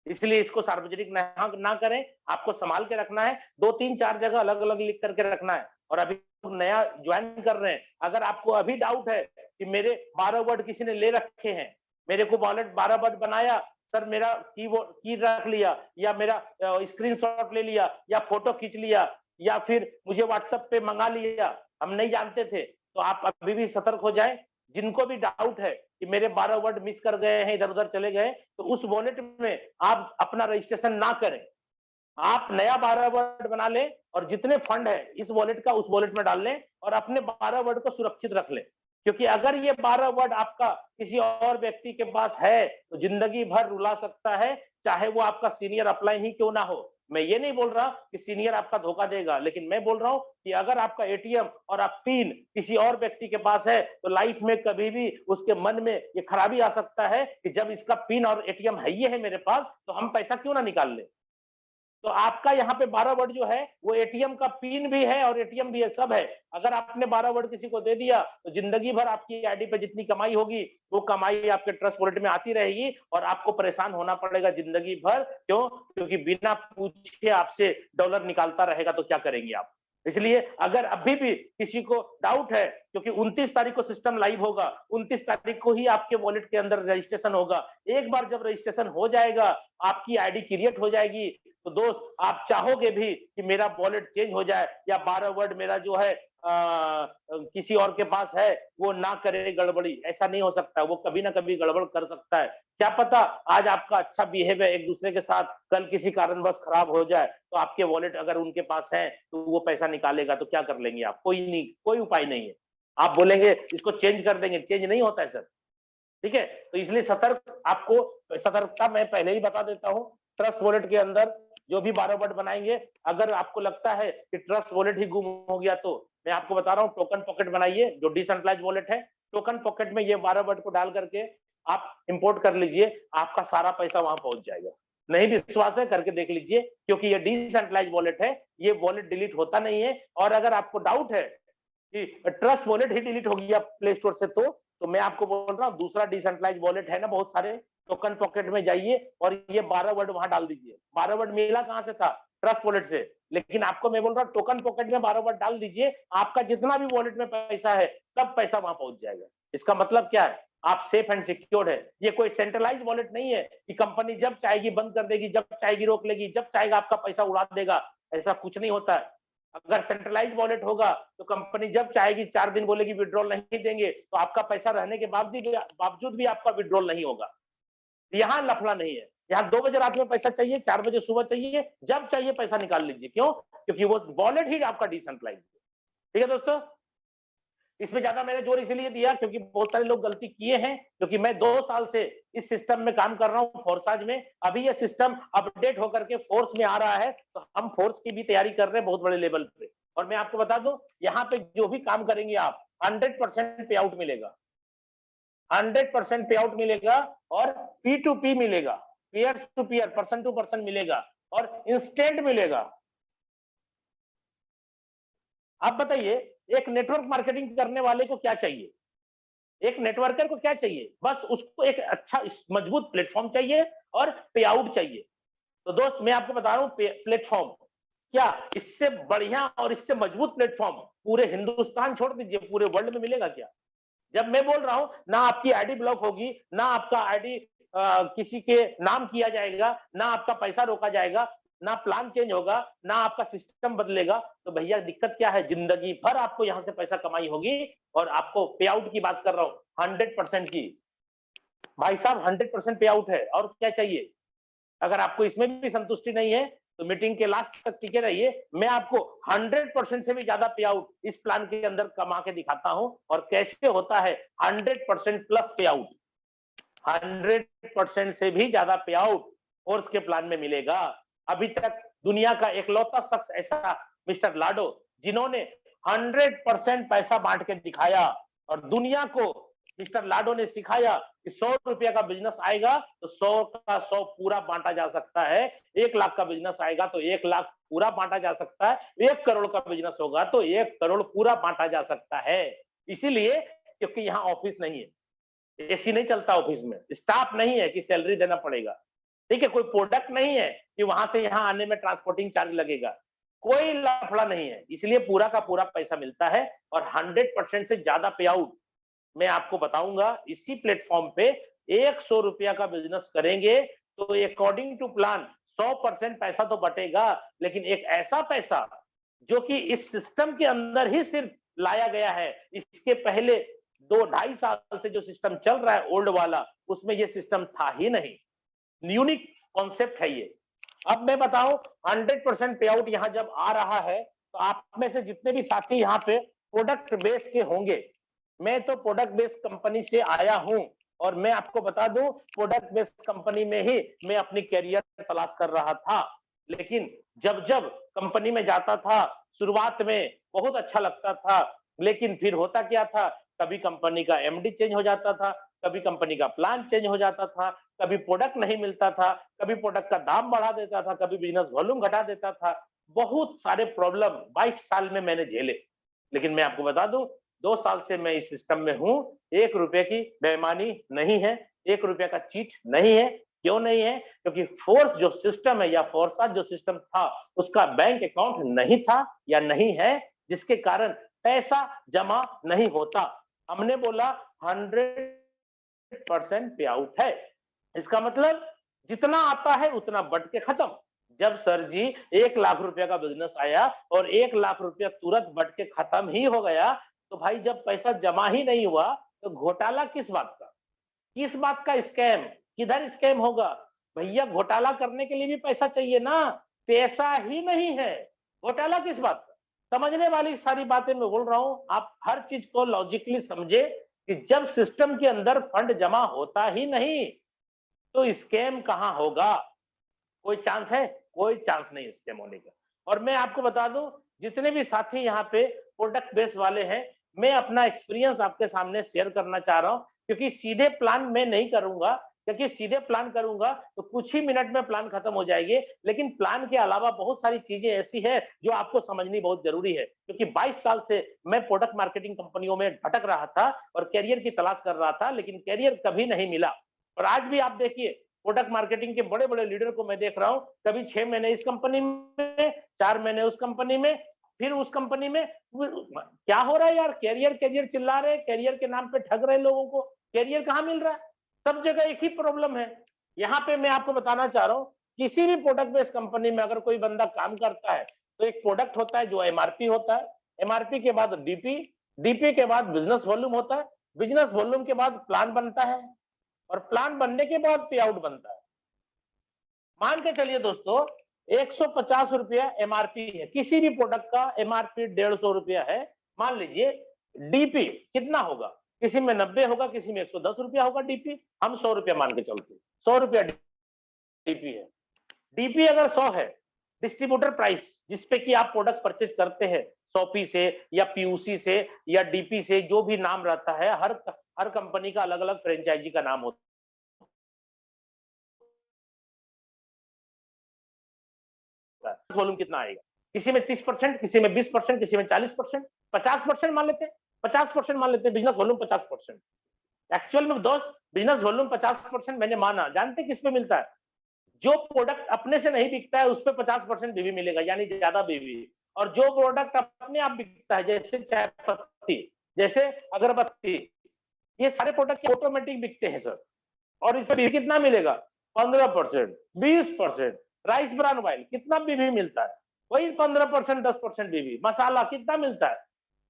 इसलिए इसको सार्वजनिक ना करें, आपको संभाल के रखना है। 2-3-4 जगह अलग अलग लिख करके रखना है। और अभी नया ज्वाइन कर रहे हैं, अगर आपको अभी डाउट है कि मेरे 12 वर्ड किसी ने ले रखे हैं, मेरे को वॉलेट 12 वर्ड बनाया, सर मेरा की रख लिया, या मेरा स्क्रीनशॉट ले लिया, या फोटो खींच लिया, या फिर मुझे व्हाट्सएप पे मंगा लिया, हम नहीं जानते थे, तो आप अभी भी सतर्क हो जाएं। जिनको भी डाउट है कि मेरे 12 वर्ड मिस कर गए हैं, इधर उधर चले गए, तो उस वॉलेट में आप अपना रजिस्ट्रेशन ना करें। आप नया 12 वर्ड बना लें और जितने फंड है इस वॉलेट का उस वॉलेट में डाल लें और अपने 12 वर्ड को सुरक्षित रख लें। क्योंकि अगर ये 12 वर्ड आपका किसी और व्यक्ति के पास है तो जिंदगी भर रुला सकता है, चाहे वो आपका सीनियर अपलाइन ही क्यों ना हो। मैं ये नहीं बोल रहा कि सीनियर आपका धोखा देगा, लेकिन मैं बोल रहा हूं कि अगर आपका एटीएम और आप पिन किसी और व्यक्ति के पास है तो लाइफ में कभी भी उसके मन में ये खराबी आ सकता है कि जब इसका पिन और एटीएम है ये है मेरे पास, तो हम पैसा क्यों ना निकाल ले। तो आपका यहाँ पे 12 वर्ड जो है वो एटीएम का पिन भी है और एटीएम भी है, सब है। अगर आपने 12 वर्ड किसी को दे दिया तो जिंदगी भर आपकी आईडी पे जितनी कमाई होगी वो कमाई आपके ट्रस्ट वॉलेट में आती रहेगी और आपको परेशान होना पड़ेगा जिंदगी भर। क्यों? क्योंकि बिना पूछे आपसे डॉलर निकालता रहेगा तो क्या करेंगे आप। इसलिए अगर अभी भी किसी को डाउट है, क्योंकि 29 तारीख को सिस्टम लाइव होगा, 29 तारीख को ही आपके वॉलेट के अंदर रजिस्ट्रेशन होगा। एक बार जब रजिस्ट्रेशन हो जाएगा, आपकी आईडी क्रिएट हो जाएगी, तो दोस्त आप चाहोगे भी कि मेरा वॉलेट चेंज हो जाए या 12 वर्ड मेरा जो है किसी और के पास है वो ना करे गड़बड़ी। ऐसा नहीं हो सकता, वो कभी ना कभी गड़बड़ कर सकता है। क्या पता आज आपका अच्छा बिहेवियर एक दूसरे के साथ कल किसी कारणवश खराब हो जाए तो आपके वॉलेट अगर उनके पास है तो वो पैसा निकालेगा तो क्या कर लेंगे आप? कोई नहीं, कोई उपाय नहीं है। आप बोलेंगे इसको चेंज कर देंगे, चेंज नहीं होता है सर। ठीक है, तो इसलिए सतर्कता मैं पहले ही बता देता हूँ। ट्रस्ट वॉलेट के अंदर जो भी 12 वर्ड बनाएंगे, अगर आपको लगता है कि ट्रस्ट वॉलेट ही गुम हो गया तो मैं आपको बता रहा हूँ टोकन पॉकेट बनाइए, जो डिसेंट्रलाइज वॉलेट है। टोकन पॉकेट में ये 12 वर्ड को डाल करके आप इंपोर्ट कर लीजिए, आपका सारा पैसा वहां पहुंच जाएगा। नहीं विश्वास है करके देख लीजिए, क्योंकि ये डिसेंट्रलाइज वॉलेट है, ये वॉलेट डिलीट होता नहीं है। और अगर आपको डाउट है कि ट्रस्ट वॉलेट ही डिलीट हो गया प्ले स्टोर से, तो मैं आपको बोल रहा हूँ दूसरा डिसेंट्रलाइज वॉलेट है ना बहुत सारे, टोकन पॉकेट में जाइए और ये 12 वर्ड वहां डाल दीजिए। 12 वर्ड मिला कहां से था? ट्रस्ट वॉलेट से। लेकिन आपको मैं बोल रहा हूँ टोकन पॉकेट में 12 वर्ड डाल दीजिए, आपका जितना भी वॉलेट में पैसा है सब पैसा वहां पहुंच जाएगा। इसका मतलब क्या है? आप सेफ एंड सिक्योर्ड है। ये कोई सेंट्रलाइज वॉलेट नहीं है कि कंपनी जब चाहेगी बंद कर देगी, जब चाहेगी रोक लेगी, जब चाहेगा आपका पैसा उड़ा देगा। ऐसा कुछ नहीं होता है। अगर सेंट्रलाइज वॉलेट होगा तो कंपनी जब चाहेगी 4 दिन बोलेगी विड्रॉल नहीं देंगे, तो आपका पैसा रहने के बावजूद भी आपका विड्रॉल नहीं होगा। यहाँ लफड़ा नहीं है। यहाँ 2 बजे रात में पैसा चाहिए, 4 बजे सुबह चाहिए, जब चाहिए पैसा निकाल लीजिए। क्यों? क्योंकि वो वॉलेट ही आपका डिसेंट्रलाइज है। ठीक है दोस्तों, इसमें ज्यादा मैंने जोर इसलिए दिया क्योंकि बहुत सारे लोग गलती किए हैं, क्योंकि मैं 2 साल से इस सिस्टम में काम कर रहा हूं फोर्साज में। अभी ये सिस्टम अपडेट होकर के फोर्स में आ रहा है, तो हम फोर्स की भी तैयारी कर रहे हैं बहुत बड़े लेवल पे। और मैं आपको बता दूं, यहाँ पे जो भी काम करेंगे आप 100% पे आउट मिलेगा, 100% पे आउट मिलेगा। और P2P मिलेगा, peer to peer, person to person मिलेगा और इंस्टेंट मिलेगा। आप बताइए, एक नेटवर्क मार्केटिंग करने वाले को क्या चाहिए? एक नेटवर्कर को क्या चाहिए? बस उसको एक अच्छा मजबूत प्लेटफॉर्म चाहिए और पे आउट चाहिए। तो दोस्त मैं आपको बता रहा हूं, प्लेटफॉर्म क्या इससे बढ़िया और इससे मजबूत प्लेटफॉर्म पूरे हिंदुस्तान छोड़ दीजिए, पूरे वर्ल्ड में मिलेगा क्या? जब मैं बोल रहा हूं ना आपकी आईडी ब्लॉक होगी, ना आपका आईडी किसी के नाम किया जाएगा, ना आपका पैसा रोका जाएगा, ना प्लान चेंज होगा, ना आपका सिस्टम बदलेगा, तो भैया दिक्कत क्या है? जिंदगी भर आपको यहां से पैसा कमाई होगी। और आपको पे आउट की बात कर रहा हूं 100% की। भाई साहब 100% पे आउट है, और क्या चाहिए? अगर आपको इसमें भी संतुष्टि नहीं है तो मीटिंग के लास्ट तक टिके रहिए। मैं आपको 100% से भी ज्यादा पे आउट इस प्लान के अंदर कमा के दिखाता हूं। और कैसे होता है 100% प्लस पे आउट, 100% से भी ज्यादा पे आउट फोर्स के प्लान में मिलेगा। अभी तक दुनिया का एकलौता शख्स ऐसा मिस्टर लाडो, जिन्होंने 100% पैसा बांट के दिखाया। और दुनिया को मिस्टर लाडो ने सिखाया कि 100 रुपया का बिजनेस आएगा तो 100 का 100 पूरा बांटा जा सकता है। 1 लाख का बिजनेस आएगा तो 1 लाख पूरा बांटा जा सकता है। 1 करोड़ का बिजनेस होगा तो 1 करोड़ पूरा बांटा जा सकता है। इसीलिए क्योंकि यहाँ ऑफिस नहीं है, एसी नहीं चलता ऑफिस में, स्टाफ नहीं है कि सैलरी देना पड़ेगा, ठीक है, कोई प्रोडक्ट नहीं है कि वहां से यहाँ आने में ट्रांसपोर्टिंग चार्ज लगेगा, कोई लफड़ा नहीं है। इसलिए पूरा का पूरा पैसा मिलता है। और 100% से ज्यादा पे आउट मैं आपको बताऊंगा। इसी प्लेटफॉर्म पे 100 रुपया का बिजनेस करेंगे तो अकॉर्डिंग टू प्लान 100% पैसा तो बटेगा, लेकिन एक ऐसा पैसा जो कि इस सिस्टम के अंदर ही सिर्फ लाया गया है। इसके पहले 2-2.5 साल से जो सिस्टम चल रहा है ओल्ड वाला, उसमें ये सिस्टम था ही नहीं। यूनिक कॉन्सेप्ट है ये। अब मैं बताऊं 100% पे आउट यहां जब आ रहा है तो आप में से जितने भी साथी यहाँ पे प्रोडक्ट बेस के होंगे, मैं तो प्रोडक्ट बेस्ड कंपनी से आया हूं और मैं आपको बता दूं प्रोडक्ट बेस्ड कंपनी में ही मैं अपनी कैरियर तलाश कर रहा था। लेकिन जब जब कंपनी में जाता था शुरुआत में बहुत अच्छा लगता था, लेकिन फिर होता क्या था, कभी कंपनी का एमडी चेंज हो जाता था, कभी कंपनी का प्लान चेंज हो जाता था, कभी प्रोडक्ट नहीं मिलता था, कभी प्रोडक्ट का दाम बढ़ा देता था, कभी बिजनेस वॉल्यूम घटा देता था। बहुत सारे प्रॉब्लम 22 साल में मैंने झेले। लेकिन मैं आपको बता दूं 2 साल से मैं इस सिस्टम में हूं। 1 रुपए की बेईमानी नहीं है, 1 रुपए का चीट नहीं है। क्यों नहीं है? क्योंकि फोर्स जो सिस्टम है या फोर्सा जो सिस्टम था उसका बैंक अकाउंट नहीं था या नहीं है, जिसके कारण पैसा जमा नहीं होता। हमने बोला 100% पे आउट है। इसका मतलब जितना आता है उतना बट के खत्म। जब सर जी 1 लाख रुपया का बिजनेस आया और 1 लाख रुपया तुरंत बट के खत्म ही हो गया, तो भाई जब पैसा जमा ही नहीं हुआ तो घोटाला किस बात का? किस बात का स्कैम? किधर स्कैम होगा? भैया घोटाला करने के लिए भी पैसा चाहिए ना, पैसा ही नहीं है, घोटाला किस बात का? समझने वाली सारी बातें मैं बोल रहा हूं। आप हर चीज को लॉजिकली समझे कि जब सिस्टम के अंदर फंड जमा होता ही नहीं तो स्कैम कहां होगा? कोई चांस है? कोई चांस नहीं स्कैम होने का। और मैं आपको बता दूं जितने भी साथी यहाँ पे प्रोडक्ट बेस्ड वाले हैं, मैं अपना एक्सपीरियंस आपके सामने शेयर करना चाह रहा हूं, क्योंकि सीधे प्लान मैं नहीं करूंगा। क्योंकि सीधे प्लान करूंगा तो कुछ ही मिनट में प्लान खत्म हो जाएगी, लेकिन प्लान के अलावा बहुत सारी चीजें ऐसी है जो आपको समझनी बहुत जरूरी है। क्योंकि 22 साल से मैं प्रोडक्ट मार्केटिंग कंपनियों में भटक रहा था और कैरियर की तलाश कर रहा था, लेकिन कैरियर कभी नहीं मिला। और आज भी आप देखिए प्रोडक्ट मार्केटिंग के बड़े बड़े लीडर को मैं देख रहा हूं, कभी 6 महीने इस कंपनी में, 4 महीने उस कंपनी में, फिर उस कंपनी में। क्या हो रहा है यार, कैरियर कैरियर चिल्ला रहे, कैरियर के नाम पे ठग रहे लोगों को, कैरियर कहां मिल रहा है? सब जगह एक ही प्रॉब्लम है। यहाँ पे मैं आपको बताना चाह रहा हूँ, किसी भी प्रोडक्ट बेस्ड कंपनी में अगर कोई बंदा काम करता है तो एक प्रोडक्ट होता है जो एमआरपी होता है, एमआरपी के बाद डीपी, डीपी के बाद बिजनेस वॉल्यूम होता है, बिजनेस वॉल्यूम के बाद प्लान बनता है और प्लान बनने के बाद पे आउट बनता है। मान के चलिए दोस्तों 150 रुपया एमआरपी है, किसी भी प्रोडक्ट का एमआरपी 150 रुपया है। मान लीजिए डीपी कितना होगा, किसी में 90 होगा, किसी में 110 रुपया होगा डीपी, हम 100 रुपया मान के चलते हैं, 100 रुपया डीपी है। डीपी अगर 100 है, डिस्ट्रीब्यूटर प्राइस जिसपे कि आप प्रोडक्ट परचेज करते हैं, सोपी से या पीयूसी से या डीपी से, जो भी नाम रहता है, हर कंपनी का अलग अलग फ्रेंचाइजी का नाम होता है। वॉल्यूम कितना आएगा, किसी में 30%, किसी में 20%, किसी में 40%, 50% मान लेते हैं, 50% मान लेते हैं बिजनेस वॉल्यूम 50%। एक्चुअल में दोस्त बिजनेस वॉल्यूम 50% मैंने माना, जानते किस पे मिलता है? जो प्रोडक्ट अपने से नहीं बिकता है उस पे 50% बीवी मिलेगा, यानी ज्यादा बीवी। और जो प्रोडक्ट अपने आप बिकता है, जैसे चाय पत्ती, जैसे अगरबत्ती, ये सारे प्रोडक्ट ऑटोमेटिक बिकते हैं सर, और इस पे बीवी कितना मिलेगा? 15%, 20%। राइस ब्रान ऑयल कितना बीवी मिलता है? वही 15%, 10% बीवी। मसाला कितना मिलता है?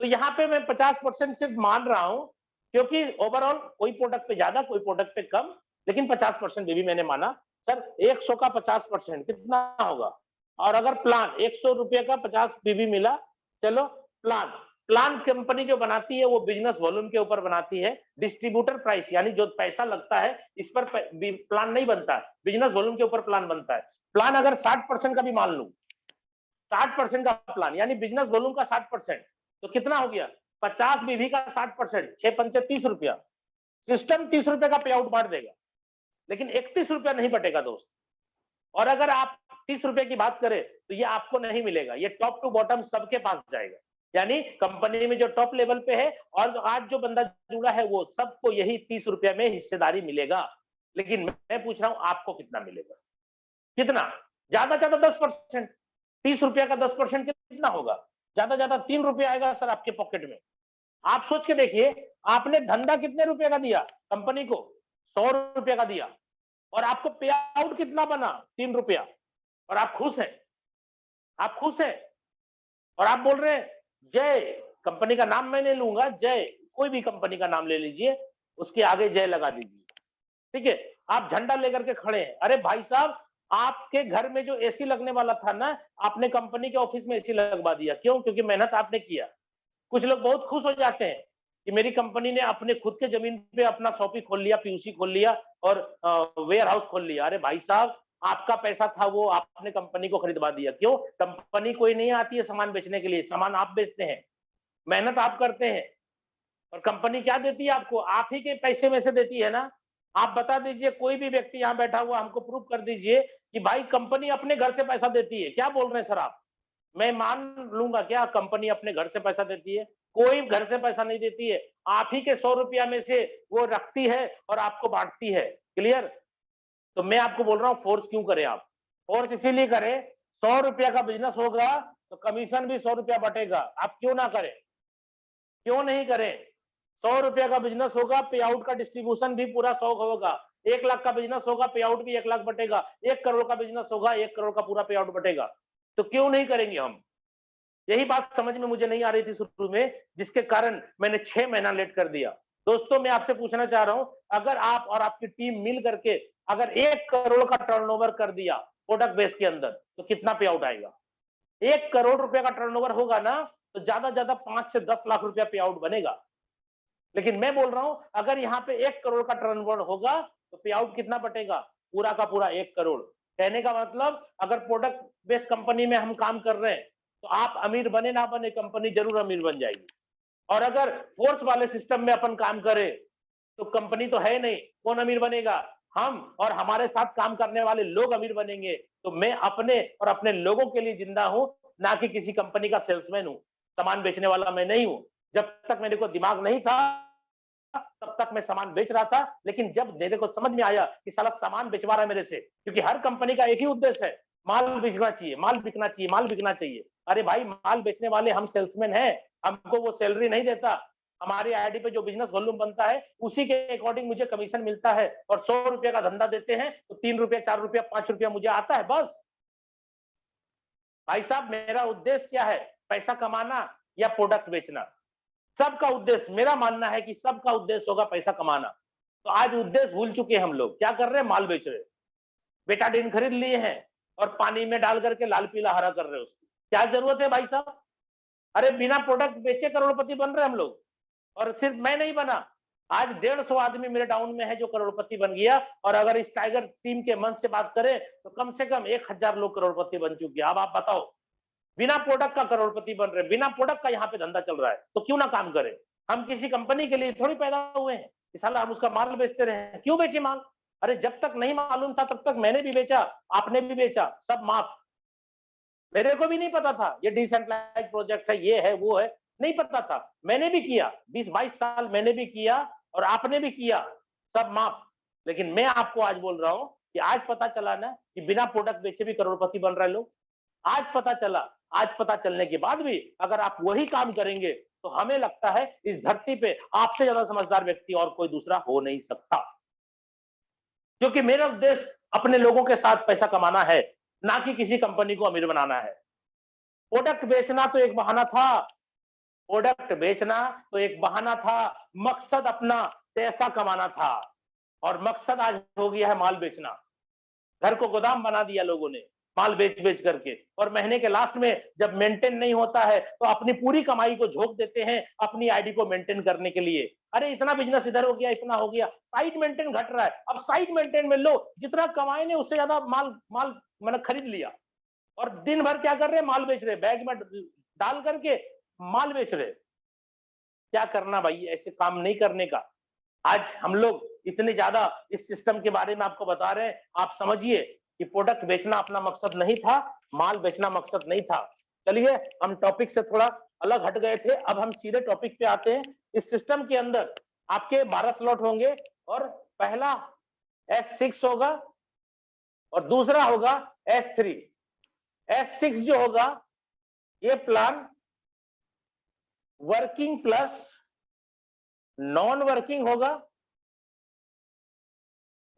तो यहाँ पे मैं 50% सिर्फ मान रहा हूं, क्योंकि ओवरऑल कोई प्रोडक्ट पे ज्यादा, कोई प्रोडक्ट पे कम, लेकिन 50% बीवी मैंने माना। सर 100 का 50% कितना होगा? और अगर प्लान 100 रुपए का 50 बीवी मिला, चलो प्लान, प्लान कंपनी जो बनाती है वो बिजनेस वॉल्यूम के ऊपर बनाती है। डिस्ट्रीब्यूटर प्राइस यानी जो पैसा लगता है इस पर प्लान नहीं बनता है, बिजनेस वॉल्यूम के ऊपर प्लान बनता है। प्लान अगर 60% का भी मान लूं, 60% का प्लान यानी बिजनेस वॉल्यूम का 60%, तो कितना हो गया? 50 बीवी का 60%, 6 पंचे 30 रुपया। सिस्टम 30 रुपए का पे आउट बांट देगा, लेकिन 31 रुपया नहीं बटेगा दोस्त। और अगर आप 30 रुपए की बात करें तो ये आपको नहीं मिलेगा, ये टॉप टू बॉटम सबके पास जाएगा। यानी कंपनी में जो टॉप लेवल पे है और आज जो बंदा जुड़ा है वो सबको यही 30 रुपया में हिस्सेदारी मिलेगा। लेकिन मैं पूछ रहा हूं आपको कितना मिलेगा? कितना? ज्यादा ज्यादा 10%। 30 रुपया का 10% कितना होगा? ज्यादा ज्यादा 3 रुपया आएगा सर आपके पॉकेट में। आप सोच के देखिए, आपने धंधा कितने रुपए का दिया कंपनी को? 100 रुपया का दिया, और आपको पे आउट कितना बना? 3 रुपया। और आप खुश हैं? आप खुश हैं? और आप बोल रहे हैं जय, कंपनी का नाम मैं नहीं लूंगा, जय, कोई भी कंपनी का नाम ले लीजिए, उसके आगे जय लगा दीजिए, ठीक है? आप झंडा लेकर के खड़े हैं। अरे भाई साहब, आपके घर में जो एसी लगने वाला था ना, आपने कंपनी के ऑफिस में एसी लगवा दिया। क्यों? क्योंकि मेहनत आपने किया। कुछ लोग बहुत खुश हो जाते हैं कि मेरी कंपनी ने अपने खुद के जमीन पे अपना शॉपी खोल लिया, पीयूसी खोल लिया और वेयर हाउस खोल लिया। अरे भाई साहब, आपका पैसा था वो आपने कंपनी को खरीदवा दिया। क्यों? कंपनी कोई नहीं आती है सामान बेचने के लिए, सामान आप बेचते हैं, मेहनत आप करते हैं, और कंपनी क्या देती है आपको? आप ही के पैसे में से देती है ना। आप बता दीजिए, कोई भी व्यक्ति यहाँ बैठा हुआ हमको प्रूव कर दीजिए कि भाई कंपनी अपने घर से पैसा देती है। क्या बोल रहे हैं सर आप? मैं मान लूंगा क्या कंपनी अपने घर से पैसा देती है? कोई घर से पैसा नहीं देती है, आप ही के 100 रुपया में से वो रखती है और आपको बांटती है। क्लियर? तो मैं आपको बोल रहा हूँ फोर्स क्यों करें आप? फोर्स इसीलिए करें, 100 रुपया का बिजनेस होगा तो कमीशन भी 100 रुपया बटेगा। आप क्यों ना करें? क्यों नहीं करें? 100 रुपया का बिजनेस होगा, पे आउट का डिस्ट्रीब्यूशन भी पूरा 100 होगा। 1 लाख का बिजनेस होगा, पे आउट भी 1 लाख बटेगा। 1 करोड़ का बिजनेस होगा, 1 करोड़ का पूरा पे आउट बटेगा। तो क्यों नहीं करेंगे हम? यही बात समझ में मुझे नहीं आ रही थी शुरू में, जिसके कारण मैंने 6 महीना लेट कर दिया। दोस्तों मैं आपसे पूछना चाह रहा हूं, अगर आप और आपकी टीम मिल करके अगर 1 करोड़ का टर्नओवर कर दिया प्रोडक्ट बेस के अंदर, तो कितना पे आउट आएगा? 1 करोड़ रुपए का टर्नओवर होगा ना, तो ज्यादा ज्यादा 5 से 10 लाख रुपया पे आउट बनेगा। लेकिन मैं बोल रहा हूं, अगर यहाँ पे 1 करोड़ का टर्नओवर होगा तो पे आउट कितना बटेगा? पूरा का पूरा 1 करोड़। कहने का मतलब, अगर प्रोडक्ट बेस्ड कंपनी में हम काम कर रहे हैं तो आप अमीर बने ना बने, कंपनी जरूर अमीर बन जाएगी। और अगर फोर्स वाले सिस्टम में अपन काम करें तो कंपनी तो है नहीं, कौन अमीर बनेगा? हम और हमारे साथ काम करने वाले लोग अमीर बनेंगे। तो मैं अपने और अपने लोगों के लिए जिंदा हूं, ना कि किसी कंपनी का सेल्समैन हूं, सामान बेचने वाला मैं नहीं हूं। जब तक मेरे को दिमाग नहीं था तब तक मैं सामान बेच रहा था, लेकिन जब मेरे को समझ में आया कि साला सामान बेचवा रहा है मेरे से, क्योंकि हर कंपनी का एक ही उद्देश्य है, माल बिकना चाहिए, माल बिकना चाहिए, माल बिकना चाहिए। अरे भाई, माल बेचने वाले हम सेल्समैन हैं, हमको वो सैलरी नहीं देता। हमारी आईडी पे जो बिजनेस वॉल्यूम बनता है उसी के अकॉर्डिंग मुझे कमीशन मिलता है, और 100 रुपए का धंधा देते हैं तो 3 रुपए, 4 रुपया, 5 रुपया मुझे आता है, बस। भाई साहब, मेरा उद्देश्य क्या है? पैसा कमाना या प्रोडक्ट बेचना? सबका उद्देश्य, मेरा मानना है कि सबका उद्देश्य होगा पैसा कमाना। तो आज उद्देश्य भूल चुके हैं हम लोग। क्या कर रहे हैं? माल बेच रहे हैं। बेटाडीन खरीद लिए हैं और पानी में डाल करके लाल पीला हरा कर रहे हैं उसकी। क्या जरूरत है भाई साहब? अरे बिना प्रोडक्ट बेचे करोड़पति बन रहे हैं हम लोग। और सिर्फ मैं नहीं बना, आज 150 आदमी मेरे डाउन में है जो करोड़पति बन गया। और अगर इस टाइगर टीम के मंच से बात करें तो कम से कम 1000 लोग करोड़पति बन चुके हैं। अब आप बताओ, बिना प्रोडक्ट का करोड़पति बन रहे, बिना प्रोडक्ट का यहाँ पे धंधा चल रहा है, तो क्यों ना काम करें? हम किसी कंपनी के लिए थोड़ी पैदा हुए हैं कि साला हम उसका माल बेचते रहे। क्यों बेचे माल? अरे जब तक नहीं मालूम था तब तक मैंने भी बेचा, आपने भी बेचा, सब माफ। मेरे को भी नहीं पता था ये डिसेंट्रलाइज्ड प्रोजेक्ट है, ये है, वो है, नहीं पता था। मैंने भी किया, 20-22 साल मैंने भी किया और आपने भी किया, सब माफ। लेकिन मैं आपको आज बोल रहा हूं कि आज पता चला ना कि बिना प्रोडक्ट बेचे भी करोड़पति बन रहे लोग। आज पता चला। आज पता चलने के बाद भी अगर आप वही काम करेंगे तो हमें लगता है इस धरती पे आपसे ज्यादा समझदार व्यक्ति और कोई दूसरा हो नहीं सकता। क्योंकि मेरा उद्देश्य अपने लोगों के साथ पैसा कमाना है, ना कि किसी कंपनी को अमीर बनाना है। प्रोडक्ट बेचना तो एक बहाना था, प्रोडक्ट बेचना तो एक बहाना था, मकसद अपना पैसा कमाना था। और मकसद आज हो गया है माल बेचना। घर को गोदाम बना दिया लोगों ने माल बेच बेच करके, और महीने के लास्ट में जब मेंटेन नहीं होता है तो अपनी पूरी कमाई को झोंक देते हैं अपनी आईडी को मेंटेन करने के लिए। अरे इतना बिजनेस इधर हो गया, इतना हो गया, साइड मेंटेन घट रहा है। अब साइड मेंटेन में लो, जितना कमाए ने उससे ज्यादा माल माल मैंने खरीद लिया, और दिन भर क्या कर रहे हैं? माल बेच रहे, बैग में डाल करके माल बेच रहे। क्या करना भाई? ऐसे काम नहीं करने का। आज हम लोग इतने ज्यादा इस सिस्टम के बारे में आपको बता रहे हैं, आप समझिए कि प्रोडक्ट बेचना अपना मकसद नहीं था, माल बेचना मकसद नहीं था। चलिए, हम टॉपिक से थोड़ा अलग हट गए थे, अब हम सीधे टॉपिक पे आते हैं। इस सिस्टम के अंदर आपके 12 स्लॉट होंगे, और पहला S6 होगा और दूसरा होगा S3। S6 जो होगा, ये plan working plus non working होगा।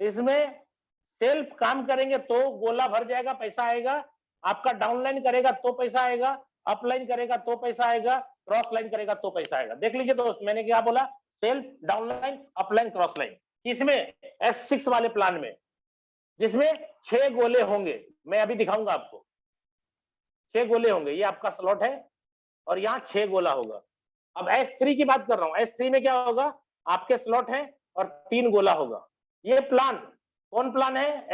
इसमें सेल्फ काम करेंगे तो गोला भर जाएगा, पैसा आएगा। आपका डाउनलाइन करेगा तो पैसा आएगा, अपलाइन करेगा तो पैसा आएगा, क्रॉस लाइन करेगा तो पैसा आएगा। देख लीजिए दोस्त, मैंने क्या बोला? Self, downline, upline, cross line. इसमें S6 वाले प्लान में, जिसमें 6 गोले होंगे, मैं अभी दिखाऊंगा आपको। 6 गोले होंगे, ये आपका स्लॉट है और यहाँ 6 गोला होगा। अब S3 की बात कर रहा हूं। S3 में क्या होगा? आपके स्लॉट है और 3 गोला होगा। ये प्लान कौन प्लान है?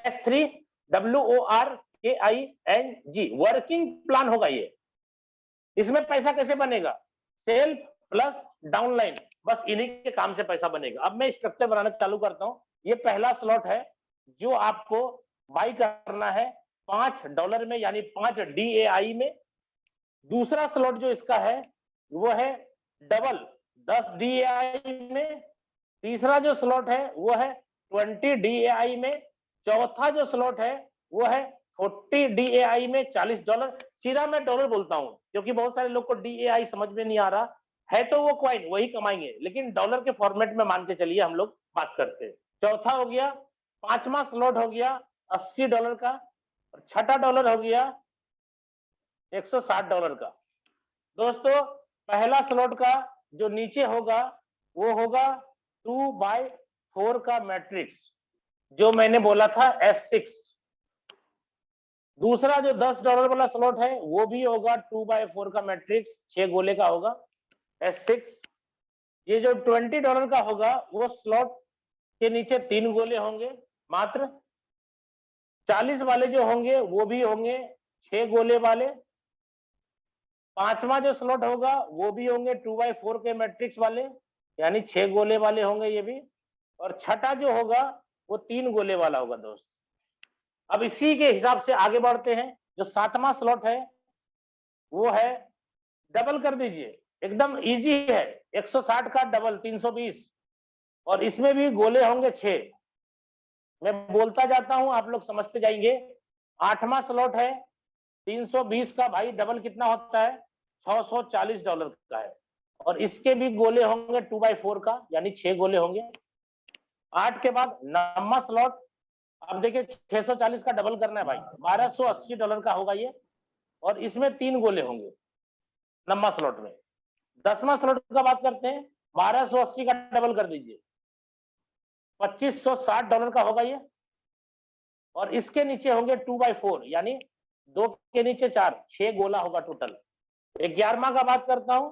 S3 WORKING, वर्किंग प्लान होगा ये। इसमें पैसा कैसे बनेगा? सेल्फ प्लस डाउनलाइन, बस इन्हीं के काम से पैसा बनेगा। अब मैं स्ट्रक्चर बनाना चालू करता हूं। ये पहला स्लॉट है जो आपको बाई करना है $5 में, यानी 5 DAI में। दूसरा स्लॉट जो इसका है वो है डबल 10 DAI में। तीसरा जो स्लॉट है वो है 20 DAI में। चौथा जो स्लॉट है वो है 40 DAI में, $40। सीधा मैं डॉलर बोलता हूं क्योंकि बहुत सारे लोग को DAI समझ में नहीं आ रहा है, तो वो कॉइन वही कमाएंगे, लेकिन डॉलर के फॉर्मेट में मान के चलिए हम लोग बात करते हैं। चौथा हो गया, पांचवा स्लॉट हो गया $80 का, और छठा डॉलर हो गया $160 का। दोस्तों, पहला स्लॉट का जो नीचे होगा वो होगा 2/4 का मैट्रिक्स, जो मैंने बोला था S6। दूसरा जो $10 वाला स्लॉट है वो भी होगा 2/4 का मैट्रिक्स, 6 गोले का होगा, S6। ये जो $20 का होगा वो स्लॉट के नीचे 3 गोले होंगे मात्र। 40 वाले जो होंगे वो भी होंगे 6 गोले वाले। पांचवा जो स्लॉट होगा वो भी होंगे 2/4 के मैट्रिक्स वाले, यानी 6 गोले वाले होंगे ये भी। और छठा जो होगा वो 3 गोले वाला होगा दोस्त। अब इसी के हिसाब से आगे बढ़ते हैं। जो 7वां स्लॉट है वो है, डबल कर दीजिए, एकदम इजी है, 160 का डबल 320, और इसमें भी गोले होंगे 6। मैं बोलता जाता हूं, आप लोग समझते जाएंगे। 8वां स्लॉट है 320 का, भाई डबल कितना होता है, $640 का है, और इसके भी गोले होंगे 2/4 का, यानी 6 गोले होंगे। 8 के बाद 9वां स्लॉट, अब देखिए 640 का डबल करना है भाई, $1280 का होगा ये, और इसमें 3 गोले होंगे 9वां स्लॉट में। 10वां स्लॉट का बात करते हैं, 1280 का डबल कर दीजिए, $2560 का होगा ये, और इसके नीचे होंगे 2/4, यानी 2 के नीचे 4, 6 गोला होगा टोटल। 11वां का बात करता हूं,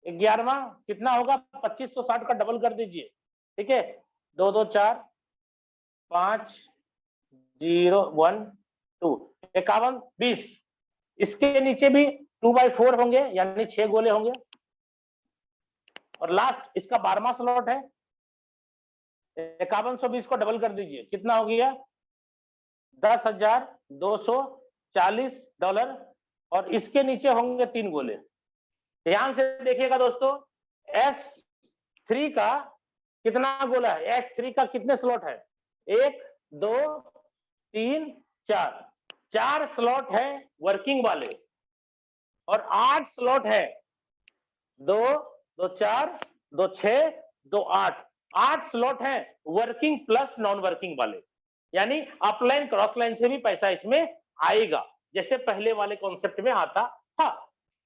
11वां कितना होगा, 2560 का डबल कर दीजिए, ठीक है, 2 2 4 5 0 1 2, 51 20, इसके नीचे भी 2/4 होंगे, यानी 6 गोले होंगे। और लास्ट इसका 12वां स्लॉट है, 5120 को डबल कर दीजिए, कितना हो गया, $10,240, और इसके नीचे होंगे 3 गोले। ध्यान से देखिएगा दोस्तों, S3 का कितना गोला है, S3 का कितने स्लॉट है, 1 2 3 4, 4 स्लॉट है वर्किंग वाले, और 8 स्लॉट है, 2 2 4 2 6 2 8, 8 स्लॉट है वर्किंग प्लस नॉन वर्किंग वाले, यानी अपलाइन क्रॉस लाइन से भी पैसा इसमें आएगा, जैसे पहले वाले कॉन्सेप्ट में आता था।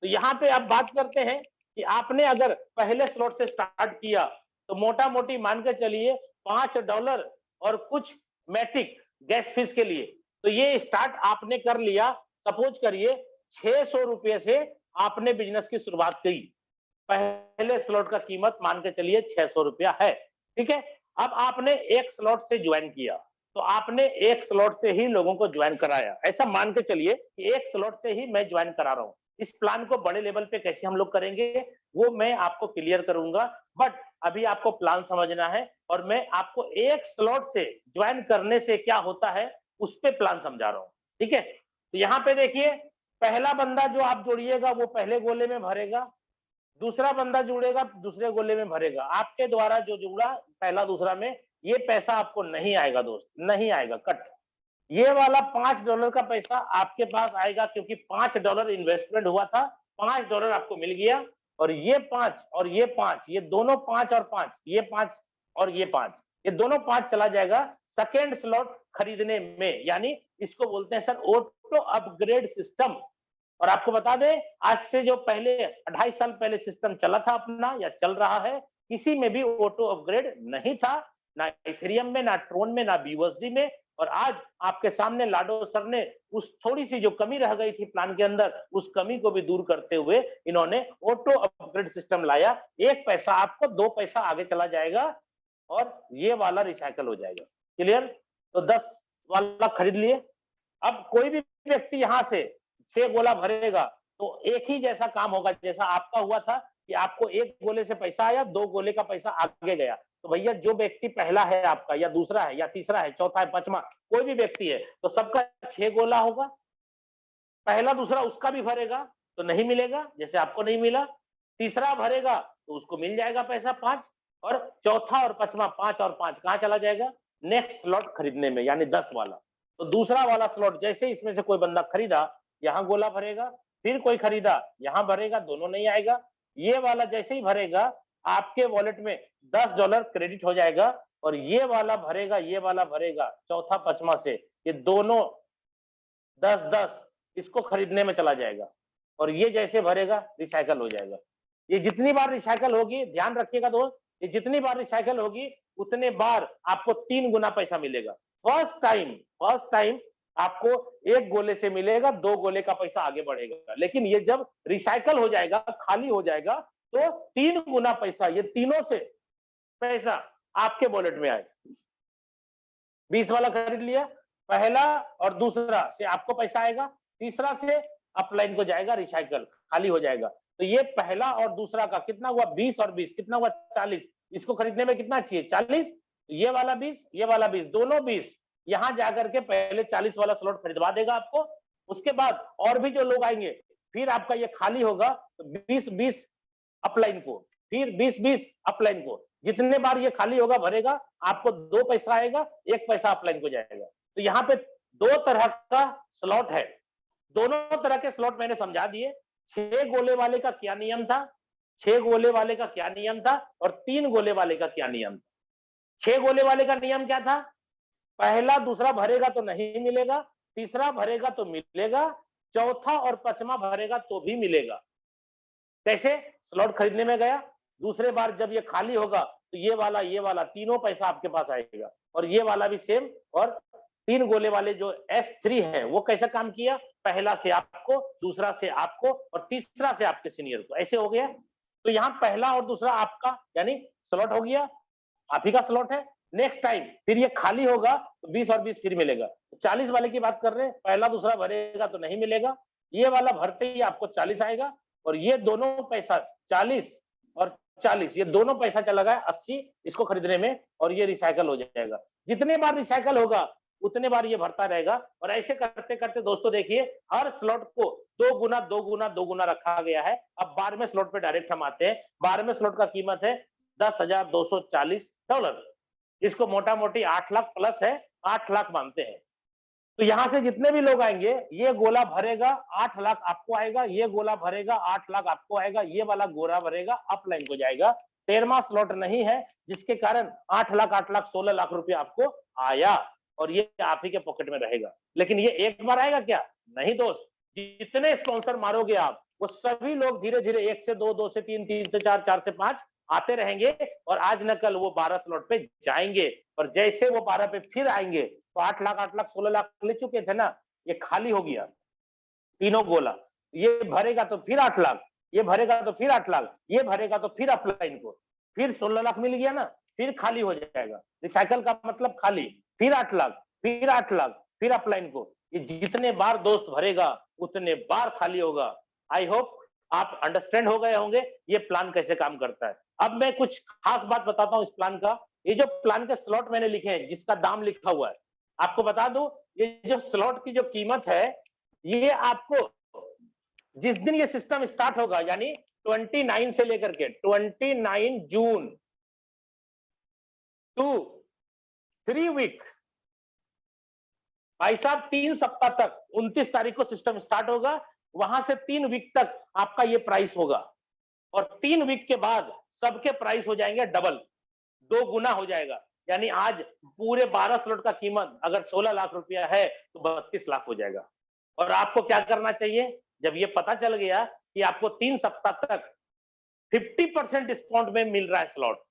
तो यहाँ पे आप बात करते हैं कि आपने अगर पहले स्लॉट से स्टार्ट किया, तो मोटा मोटी मान के चलिए $5 और कुछ मैट्रिक गैस फीस के लिए, तो ये स्टार्ट आपने कर लिया। सपोज करिए 600 रुपये से आपने बिजनेस की शुरुआत की, पहले स्लॉट का कीमत मान के चलिए 600 रुपया है, ठीक है। अब आपने एक स्लॉट से ज्वाइन किया, तो आपने एक स्लॉट से ही लोगों को ज्वाइन कराया, ऐसा मान के चलिए कि एक स्लॉट से ही मैं ज्वाइन करा रहा हूं। इस प्लान को बड़े लेवल पे कैसे हम लोग करेंगे वो मैं आपको क्लियर करूंगा, बट अभी आपको प्लान समझना है, और मैं आपको एक स्लॉट से ज्वाइन करने से क्या होता है उस पे प्लान समझा रहा हूं, ठीक है। तो यहाँ पे देखिए, पहला बंदा जो आप जोड़िएगा वो पहले गोले में भरेगा, दूसरा बंदा जुड़ेगा दूसरे गोले में भरेगा, आपके द्वारा जो जुड़ा पहला दूसरा में, ये पैसा आपको नहीं आएगा दोस्त, नहीं आएगा, कट। ये वाला $5 का पैसा आपके पास आएगा, क्योंकि $5 इन्वेस्टमेंट हुआ था, $5 आपको मिल गया, और ये 5 और ये 5, ये दोनों 5 और 5, ये 5 और ये 5, ये दोनों 5 चला जाएगा सेकेंड स्लॉट खरीदने में, यानी इसको बोलते हैं सर ऑटो अपग्रेड सिस्टम। और आपको बता दें, आज से जो पहले 2.5 साल पहले सिस्टम चला था अपना या चल रहा है, किसी में भी ऑटो अपग्रेड नहीं था, ना इथेरियम में, ना ट्रोन में, ना BUSD में। और आज आपके सामने लाडो सर ने उस थोड़ी सी जो कमी रह गई थी प्लान के अंदर, उस कमी को भी दूर करते हुए इन्होंने ऑटो अपग्रेड सिस्टम लाया। 1 पैसा आपको 2 पैसा आगे चला जाएगा, और ये वाला रिसाइकल हो जाएगा। क्लियर? तो 10 वाला खरीद लिए। अब कोई भी व्यक्ति यहाँ से 6 गोला भरेगा, तो एक ही जैसा काम होगा जैसा आपका हुआ था कि आपको 1 गोले से पैसा आया, 2 गोले का पैसा आगे गया। तो भैया जो व्यक्ति पहला है आपका, या दूसरा है, या तीसरा है, चौथा है, 5वां, कोई भी व्यक्ति है, तो सबका 6 गोला होगा। पहला दूसरा उसका भी भरेगा तो नहीं मिलेगा, जैसे आपको नहीं मिला। तीसरा भरेगा तो उसको मिल जाएगा पैसा 5, और चौथा और 5वां 5 और 5 कहाँ चला जाएगा, नेक्स्ट स्लॉट खरीदने में, यानी 10 वाला। तो दूसरा वाला स्लॉट जैसे इसमें से कोई बंदा खरीदा, यहाँ गोला भरेगा, फिर कोई खरीदा, यहाँ भरेगा, दोनों नहीं आएगा। ये वाला जैसे ही भरेगा, आपके वॉलेट में $10 क्रेडिट हो जाएगा, और ये वाला भरेगा, ये वाला भरेगा, चौथा 5वां से, ये दोनों 10-10 इसको खरीदने में चला जाएगा, और ये जैसे भरेगा रिसाइकल हो जाएगा। ये जितनी बार रिसाइकल होगी, ध्यान रखिएगा दोस्त, ये जितनी बार रिसाइकल होगी उतने बार आपको 3 गुना पैसा मिलेगा। फर्स्ट टाइम आपको 1 गोले से मिलेगा, 2 गोले का पैसा आगे बढ़ेगा, लेकिन ये जब रिसाइकल हो जाएगा, खाली हो जाएगा, तो 3 गुना पैसा, ये तीनों से पैसा आपके वॉलेट में आएगा। 20 वाला खरीद लिया, पहला और दूसरा से आपको पैसा आएगा, तीसरा से अपलाइन को जाएगा, रिसाइकल खाली हो जाएगा। तो ये पहला और दूसरा का कितना हुआ, 20 और 20 कितना हुआ, 40। इसको खरीदने में कितना चाहिए, 40, ये वाला 20, ये वाला 20, दोनों 20। यहां जाकर के पहले 40 वाला स्लॉट खरीदवा देगा आपको। उसके बाद और भी जो लोग आएंगे, फिर आपका ये खाली होगा तो 20-20 अपलाइन को, फिर 20-20 अपलाइन को। जितने बार ये खाली होगा भरेगा, आपको 2 पैसा आएगा, 1 पैसा अपलाइन को जाएगा। तो यहाँ पे 2 तरह का स्लॉट है। दोनों तरह के स्लॉट मैंने समझा दिए। 6 गोले वाले का क्या नियम था, 6 गोले वाले का क्या नियम था, और 3 गोले वाले का क्या नियम था। 6 गोले वाले का नियम क्या था? पहला दूसरा भरेगा तो नहीं मिलेगा, तीसरा भरेगा तो मिलेगा, चौथा और पांचवा भरेगा तो भी मिलेगा। कैसे? स्लॉट खरीदने में गया, दूसरे बार जब ये खाली होगा तो ये वाला तीनों पैसा आपके पास आएगा, और ये वाला भी सेम। और 3 गोले वाले जो S3 है वो कैसा काम किया? पहला से आपको, दूसरा से आपको, और तीसरा से आपके सीनियर को, ऐसे हो गया। तो यहाँ पहला और दूसरा आपका, यानी स्लॉट हो गया, आप ही का स्लॉट है। नेक्स्ट टाइम फिर ये खाली होगा तो 20 और 20 फिर मिलेगा। 40 वाले की बात कर रहे हैं, पहला दूसरा भरेगा तो नहीं मिलेगा, ये वाला भरते ही आपको 40 आएगा, और ये दोनों पैसा 40 और 40, ये दोनों पैसा चला गया 80 इसको खरीदने में, और ये रिसाइकल हो जाएगा। जितने बार रिसाइकल होगा उतने बार ये भरता रहेगा। और ऐसे करते करते दोस्तों देखिए, हर स्लॉट को 2 गुना 2 गुना 2 गुना रखा गया है। अब 12वें स्लॉट पे डायरेक्ट हम आते हैं। 12वें स्लॉट का कीमत है $10,240। इसको मोटा मोटी 8 लाख प्लस है, 8 लाख मानते हैं। तो यहां से जितने भी लोग आएंगे, ये गोला भरेगा 8 लाख आपको आएगा, ये गोला भरेगा 8 लाख आपको आएगा, ये वाला गोला भरेगा अपलाइन को जाएगा। 13वां स्लॉट नहीं है, जिसके कारण 8 लाख 16 लाख रुपया आपको आया, और ये आप ही के पॉकेट में रहेगा। लेकिन ये एक बार आएगा क्या? नहीं दोस्त, जितने स्पॉन्सर मारोगे आप, वो सभी लोग धीरे धीरे 1 से 2, 2 से 3, 3 से 4, 4 से 5 आते रहेंगे, और आज न कल वो 12 स्लॉट पे जाएंगे। और जैसे वो 12 पे फिर आएंगे तो 8 लाख 16 लाख ले चुके थे ना, ये खाली हो गया तीनों गोला। ये भरेगा तो फिर 8 लाख, ये भरेगा तो फिर 8 लाख, ये भरेगा तो फिर अपलाइन को, फिर 16 लाख मिल गया ना, फिर खाली हो जाएगा। रिसाइकल का मतलब खाली, फिर 8 लाख, फिर 8 लाख, फिर अपलाइन को। ये जितने बार दोस्त भरेगा उतने बार खाली होगा। आई होप आप अंडरस्टैंड हो गए होंगे ये प्लान कैसे काम करता है। अब मैं कुछ खास बात बताता हूं इस प्लान का। ये जो प्लान के स्लॉट मैंने लिखे हैं, जिसका दाम लिखा हुआ है, आपको बता दूं, ये जो स्लॉट की जो कीमत है, ये आपको जिस दिन ये सिस्टम स्टार्ट होगा, यानी 29 से लेकर के 29 जून टू 3 वीक, भाई साहब 3 सप्ताह तक, 29 तारीख को सिस्टम स्टार्ट होगा, वहां से 3 वीक तक आपका ये प्राइस होगा। और 3 वीक के बाद सबके प्राइस हो जाएंगे डबल, 2 गुना हो जाएगा। यानी आज पूरे 12 स्लॉट का कीमत अगर 16 लाख रुपया है तो 32 लाख हो जाएगा। और आपको क्या करना चाहिए? जब ये पता चल गया कि आपको 3 सप्ताह तक 50% डिस्काउंट में मिल रहा है स्लॉट,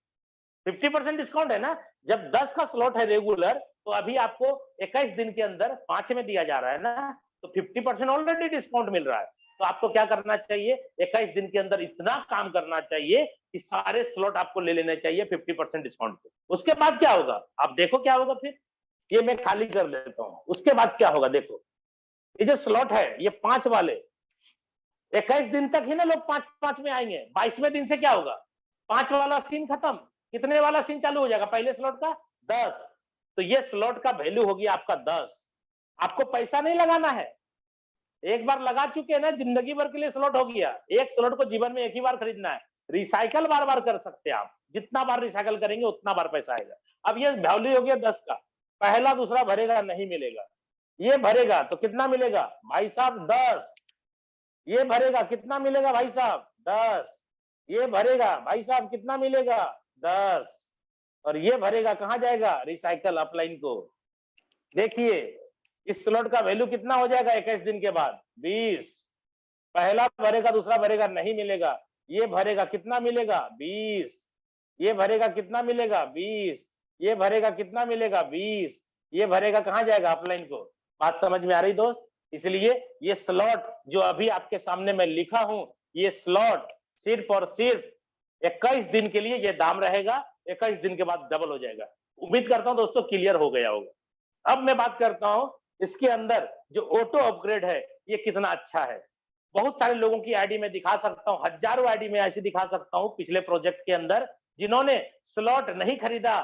50% डिस्काउंट है ना। जब 10 का स्लॉट है रेगुलर, तो अभी आपको 21 दिन के अंदर 5 में दिया जा रहा है ना, तो 50% ऑलरेडी डिस्काउंट मिल रहा है। तो आपको क्या करना चाहिए? 21 दिन के अंदर इतना काम करना चाहिए कि सारे स्लॉट आपको ले लेने चाहिए 50% डिस्काउंट पे। उसके बाद क्या होगा आप देखो, क्या होगा फिर। ये मैं खाली कर लेता हूं, उसके बाद क्या होगा देखो। ये जो स्लॉट है, ये 5 वाले 21 दिन तक ही ना लोग 5-5 में आएंगे। 22वें दिन से क्या होगा? 5 वाला सीन खत्म, कितने वाला सीन चालू हो जाएगा? पहले स्लॉट का 10। तो ये स्लॉट का वैल्यू होगी आपका 10। आपको पैसा नहीं लगाना है, एक बार लगा चुके हैं ना, जिंदगी भर के लिए स्लॉट हो गया। एक स्लॉट को जीवन में एक ही बार खरीदना है, रिसाइकल बार बार कर सकते हैं आप, जितना बार रिसाइकल करेंगे उतना बार पैसा आएगा। अब ये वैल्यू हो गया 10 का, पहला दूसरा भरेगा नहीं मिलेगा, ये भरेगा तो कितना मिलेगा भाई साहब? 10। ये भरेगा कितना मिलेगा भाई साहब? 10। ये भरेगा भाई साहब कितना मिलेगा? 10। और ये भरेगा कहां जाएगा? रिसाइकल अपलाइन को। देखिए इस स्लॉट का वैल्यू कितना हो जाएगा 21 दिन के बाद? 20। पहला भरेगा दूसरा भरेगा नहीं मिलेगा, ये भरेगा कितना मिलेगा? 20। ये भरेगा कितना मिलेगा? 20। ये भरेगा कितना मिलेगा? 20। ये भरेगा कहां जाएगा? अपलाइन को। बात समझ में आ रही दोस्त? इसलिए ये स्लॉट जो अभी आपके सामने मैं लिखा हूं, ये स्लॉट सिर्फ और सिर्फ 21 दिन के लिए ये दाम रहेगा, 21 दिन के बाद डबल हो जाएगा। उम्मीद करता हूं दोस्तों क्लियर हो गया होगा। अब मैं बात करता हूं इसके अंदर जो ऑटो अपग्रेड है ये कितना अच्छा है। बहुत सारे लोगों की आईडी में दिखा सकता हूं, हजारों आईडी में ऐसी दिखा सकता हूं पिछले प्रोजेक्ट के अंदर, जिन्होंने स्लॉट नहीं खरीदा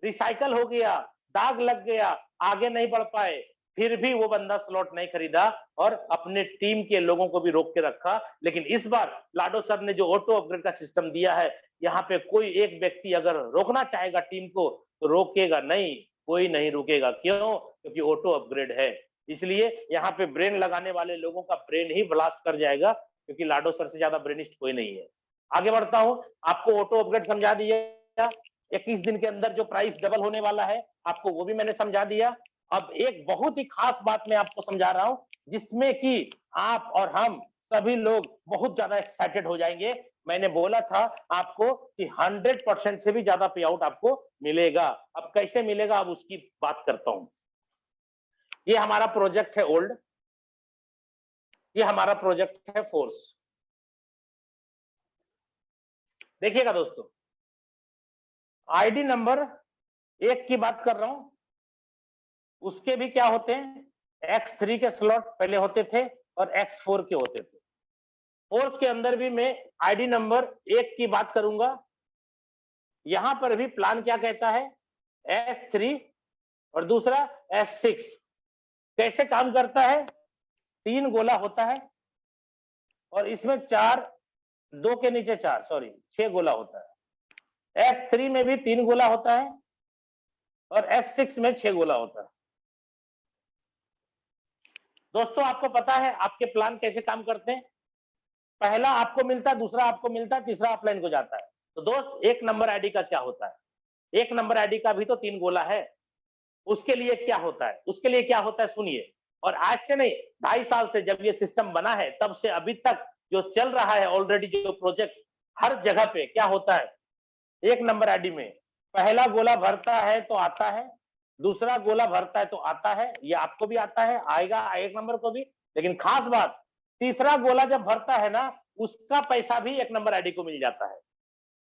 रिसाइकल हो गया, दाग लग गया, आगे नहीं बढ़ पाए, फिर भी वो बंदा स्लॉट नहीं खरीदा और अपने टीम के लोगों को भी रोक के रखा। लेकिन इस बार लाडो सर ने जो ऑटो अपग्रेड का सिस्टम दिया है, यहाँ पे कोई एक व्यक्ति अगर रोकना चाहेगा टीम को तो रोकेगा नहीं, कोई नहीं रुकेगा। क्यों? क्योंकि ऑटो अपग्रेड है। इसलिए यहाँ पे ब्रेन लगाने वाले लोगों का ब्रेन ही ब्लास्ट कर जाएगा, क्योंकि लाडो सर से ज्यादा ब्रेनिस्ट कोई नहीं है। आगे बढ़ता हूं, आपको ऑटो अपग्रेड समझा दिया। 21 दिन के अंदर जो प्राइस डबल होने वाला है आपको वो भी मैंने समझा दिया। अब एक बहुत ही खास बात मैं आपको समझा रहा हूं, जिसमें कि आप और हम सभी लोग बहुत ज्यादा एक्साइटेड हो जाएंगे। मैंने बोला था आपको कि 100% से भी ज्यादा पे आउट आपको मिलेगा। अब कैसे मिलेगा, अब उसकी बात करता हूं। ये हमारा प्रोजेक्ट है ओल्ड, ये हमारा प्रोजेक्ट है फोर्स। देखिएगा दोस्तों, आईडी नंबर 1 की बात कर रहा हूं, उसके भी क्या होते हैं, X3 के स्लॉट पहले होते थे और X4 के होते थे। फोर्स के अंदर भी मैं आईडी नंबर 1 की बात करूंगा। यहां पर भी प्लान क्या कहता है, S3 और दूसरा S6। कैसे काम करता है, 3 गोला होता है और इसमें 2 के नीचे 6 गोला होता है। S3 में भी 3 गोला होता है और S6 में 6 गोला होता है। दोस्तों आपको पता है आपके प्लान कैसे काम करते हैं, पहला आपको मिलता है, दूसरा आपको मिलता है, तीसरा ऑफलाइन को जाता है। तो दोस्त 1 नंबर आईडी का क्या होता है, 1 नंबर आईडी का भी तो 3 गोला है। उसके लिए क्या होता है, उसके लिए क्या होता है सुनिए। और आज से नहीं, 2.5 साल से जब ये सिस्टम बना है तब से अभी तक जो चल रहा है ऑलरेडी जो प्रोजेक्ट, हर जगह पे क्या होता है, 1 नंबर आईडी में पहला गोला भरता है तो आता है, दूसरा गोला भरता है तो आता है, ये आपको भी आता है, आएगा 1 नंबर को भी। लेकिन खास बात, तीसरा गोला जब भरता है ना, उसका पैसा भी 1 नंबर आईडी को मिल जाता है।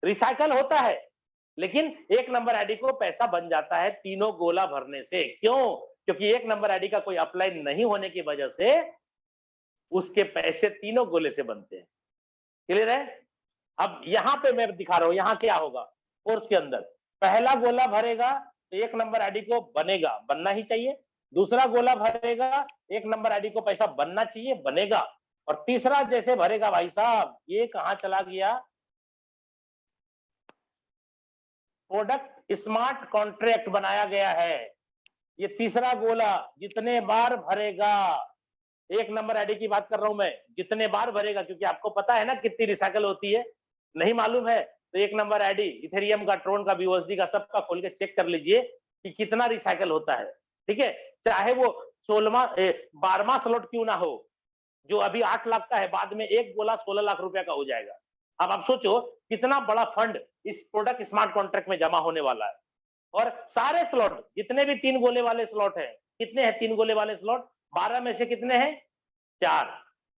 रिसाइकल होता है लेकिन 1 नंबर आईडी को पैसा बन जाता है तीनों गोला भरने से। क्यों? क्योंकि 1 नंबर आईडी का कोई अपलाइन नहीं होने की वजह से उसके पैसे तीनों गोले से बनते हैं। क्लियर है? अब यहां पे मैं दिखा रहा हूं, यहां क्या होगा, कोर्स के अंदर पहला गोला भरेगा तो 1 नंबर आईडी को बनेगा, बनना ही चाहिए। दूसरा गोला भरेगा, 1 नंबर आईडी को पैसा बनना चाहिए, बनेगा। और तीसरा जैसे भरेगा, भाई साहब ये कहां चला गया, प्रोडक्ट स्मार्ट कॉन्ट्रैक्ट बनाया गया है। ये तीसरा गोला जितने बार भरेगा, 1 नंबर आईडी की बात कर रहा हूं मैं, जितने बार भरेगा, क्योंकि आपको पता है ना कितनी रिसाइकल होती है, नहीं मालूम है तो 1 नंबर आईडी इथेरियम का, ट्रोन का, BUSD का, सबका खोल के चेक कर लीजिए कि कितना रिसाइकल होता है। ठीक है, चाहे वो 12वां स्लॉट क्यों ना हो, जो अभी 8 लाख का है, बाद में एक गोला 16 लाख रुपए का हो जाएगा। अब आप सोचो कितना बड़ा फंड इस प्रोडक्ट स्मार्ट कॉन्ट्रैक्ट में जमा होने वाला है। और सारे स्लॉट जितने भी 3 गोले वाले स्लॉट हैं, कितने हैं 3 गोले वाले स्लॉट, 12 में से कितने हैं, 4।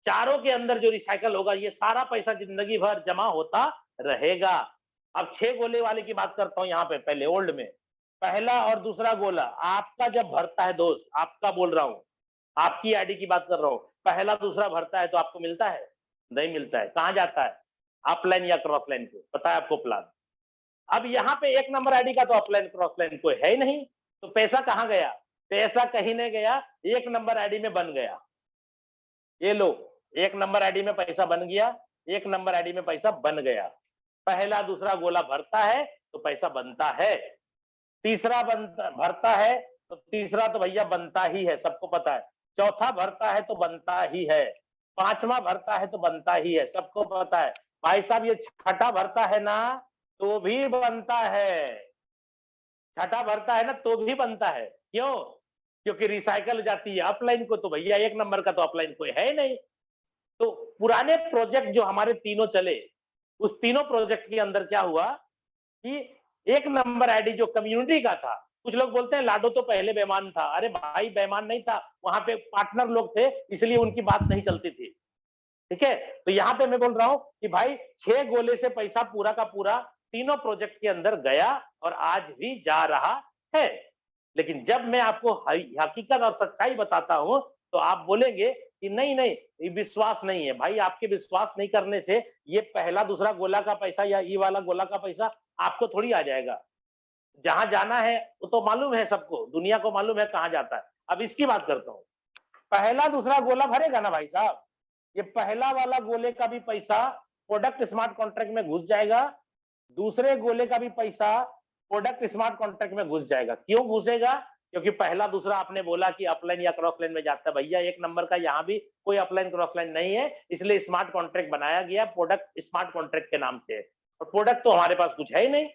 चारों के अंदर जो रिसाइकल होगा, ये सारा पैसा जिंदगी भर जमा होता रहेगा। अब 6 गोले वाले की बात करता हूं, यहाँ पे पहले ओल्ड में पहला और दूसरा गोला आपका जब भरता है, दोस्त आपका बोल रहा हूं, आपकी आईडी की बात कर रहा हूं, पहला दूसरा भरता है तो आपको मिलता है, नहीं मिलता है, कहां जाता है, अपलाइन या क्रॉसलाइन को, पता है आपको प्लान। अब यहाँ पे 1 नंबर आईडी का तो अपलाइन क्रॉसलाइन कोई है ही नहीं, तो पैसा कहां गया, पैसा कहीं नहीं गया, 1 नंबर आईडी में बन गया। ये लो 1 नंबर आईडी में पैसा बन गया, 1 नंबर आईडी में पैसा बन गया। पहला दूसरा गोला भरता है तो पैसा बनता है, तीसरा भरता है तो तीसरा तो भैया बनता ही है, सबको पता है। चौथा भरता है तो बनता ही है, 5वां भरता है तो बनता ही है, सबको पता है। भाई साहब ये छठा भरता है ना तो भी बनता है, छठा भरता है ना तो भी बनता है। क्यों? क्योंकि रिसाइकल जाती है अपलाइन को, तो भैया 1 नंबर का तो अपलाइन कोई है ही नहीं। तो पुराने प्रोजेक्ट जो हमारे तीनों चले, उस तीनों प्रोजेक्ट के अंदर क्या हुआ कि 1 नंबर आईडी जो कम्युनिटी का था, कुछ लोग बोलते हैं लाडो तो पहले बेईमान था, अरे भाई बेईमान नहीं था, वहां पे पार्टनर लोग थे इसलिए उनकी बात नहीं चलती थी। ठीक है, तो यहाँ पे मैं बोल रहा हूं कि भाई 6 गोले से पैसा पूरा का पूरा तीनों प्रोजेक्ट के अंदर गया और आज भी जा रहा है। लेकिन जब मैं आपको हकीकत और सच्चाई बताता हूं तो आप बोलेंगे कि नहीं नहीं ये विश्वास नहीं है। भाई आपके विश्वास नहीं करने से ये पहला दूसरा गोला का पैसा या ये वाला गोला का पैसा आपको थोड़ी आ जाएगा। जहां जाना है वो तो मालूम है सबको, दुनिया को मालूम है कहां जाता है। अब इसकी बात करता हूं, पहला दूसरा गोला भरेगा ना भाई साहब, ये पहला वाला गोले का भी पैसा प्रोडक्ट स्मार्ट कॉन्ट्रैक्ट में घुस जाएगा, दूसरे गोले का भी पैसा प्रोडक्ट स्मार्ट कॉन्ट्रैक्ट में घुस जाएगा। क्यों घुसेगा? क्योंकि पहला दूसरा आपने बोला कि अपलाइन या क्रॉस लाइन में जाता है, भैया एक नंबर का यहाँ भी कोई अपलाइन क्रॉस लाइन नहीं है, इसलिए स्मार्ट कॉन्ट्रैक्ट बनाया गया प्रोडक्ट स्मार्ट कॉन्ट्रैक्ट के नाम से। और प्रोडक्ट तो हमारे पास कुछ है ही नहीं,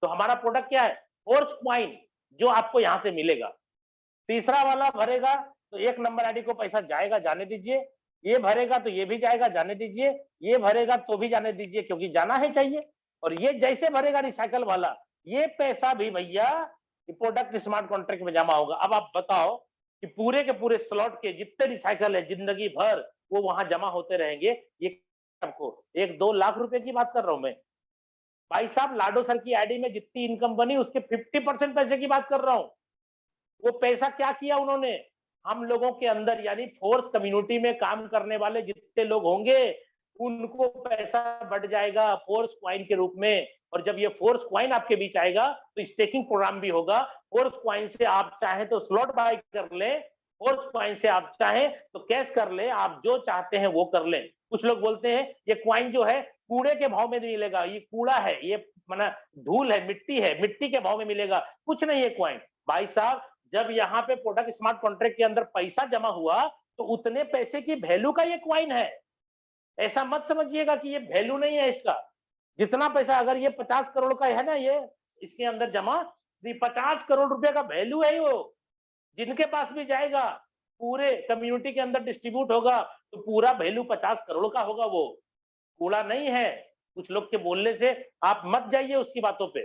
तो हमारा प्रोडक्ट क्या है? फोर्स क्वाइन, जो आपको यहाँ से मिलेगा। तीसरा वाला भरेगा तो एक नंबर आईडी को पैसा जाएगा, जाने दीजिए, ये भरेगा तो ये भी जाएगा, जाने दीजिए, ये भरेगा तो भी जाने दीजिए, क्योंकि जाना है चाहिए। और ये जैसे भरेगा रिसाइकल वाला, ये पैसा भी भैया प्रोडक्ट स्मार्ट कॉन्ट्रैक्ट में जमा होगा। अब आप बताओ कि पूरे के पूरे स्लॉट के जितने रिसाइकल है जिंदगी भर वो वहां जमा होते रहेंगे। ये आपको 1-2 लाख रुपए की बात कर रहा हूं मैं भाई साहब। लाडो सर की आईडी में जितनी इनकम बनी उसके 50% पैसे की बात कर रहा हूं। वो पैसा क्या किया उन्होंने? हम लोगों के अंदर यानी फोर्स कम्युनिटी में काम करने वाले जितने लोग होंगे उनको पैसा बढ़ जाएगा फोर्स क्वाइन के रूप में। और जब ये फोर्स क्वाइन आपके बीच आएगा तो स्टेकिंग प्रोग्राम भी होगा। फोर्स क्वाइन से आप चाहें तो स्लॉट बाय कर ले, फोर्स क्वाइन से आप चाहें तो कैश कर ले, आप जो चाहते हैं वो कर ले। कुछ लोग बोलते हैं ये क्वाइन जो है कूड़े के भाव में मिलेगा, ये कूड़ा है, ये माना धूल है, मिट्टी के भाव में मिलेगा। कुछ नहीं है क्वाइन भाई साहब। जब यहाँ पे प्रोडक्ट स्मार्ट कॉन्ट्रैक्ट के अंदर पैसा जमा हुआ तो उतने पैसे की वैल्यू का ये क्वाइन है। ऐसा मत समझिएगा कि ये वैल्यू नहीं है इसका। जितना पैसा, अगर ये 50 करोड़ का है ना, ये इसके अंदर जमा 50 करोड़ रुपए का वैल्यू है। वो जिनके पास भी जाएगा पूरे कम्युनिटी के अंदर डिस्ट्रीब्यूट होगा तो पूरा वैल्यू 50 करोड़ का होगा। वो कूड़ा नहीं है। कुछ लोग के बोलने से आप मत जाइए उसकी बातों पे।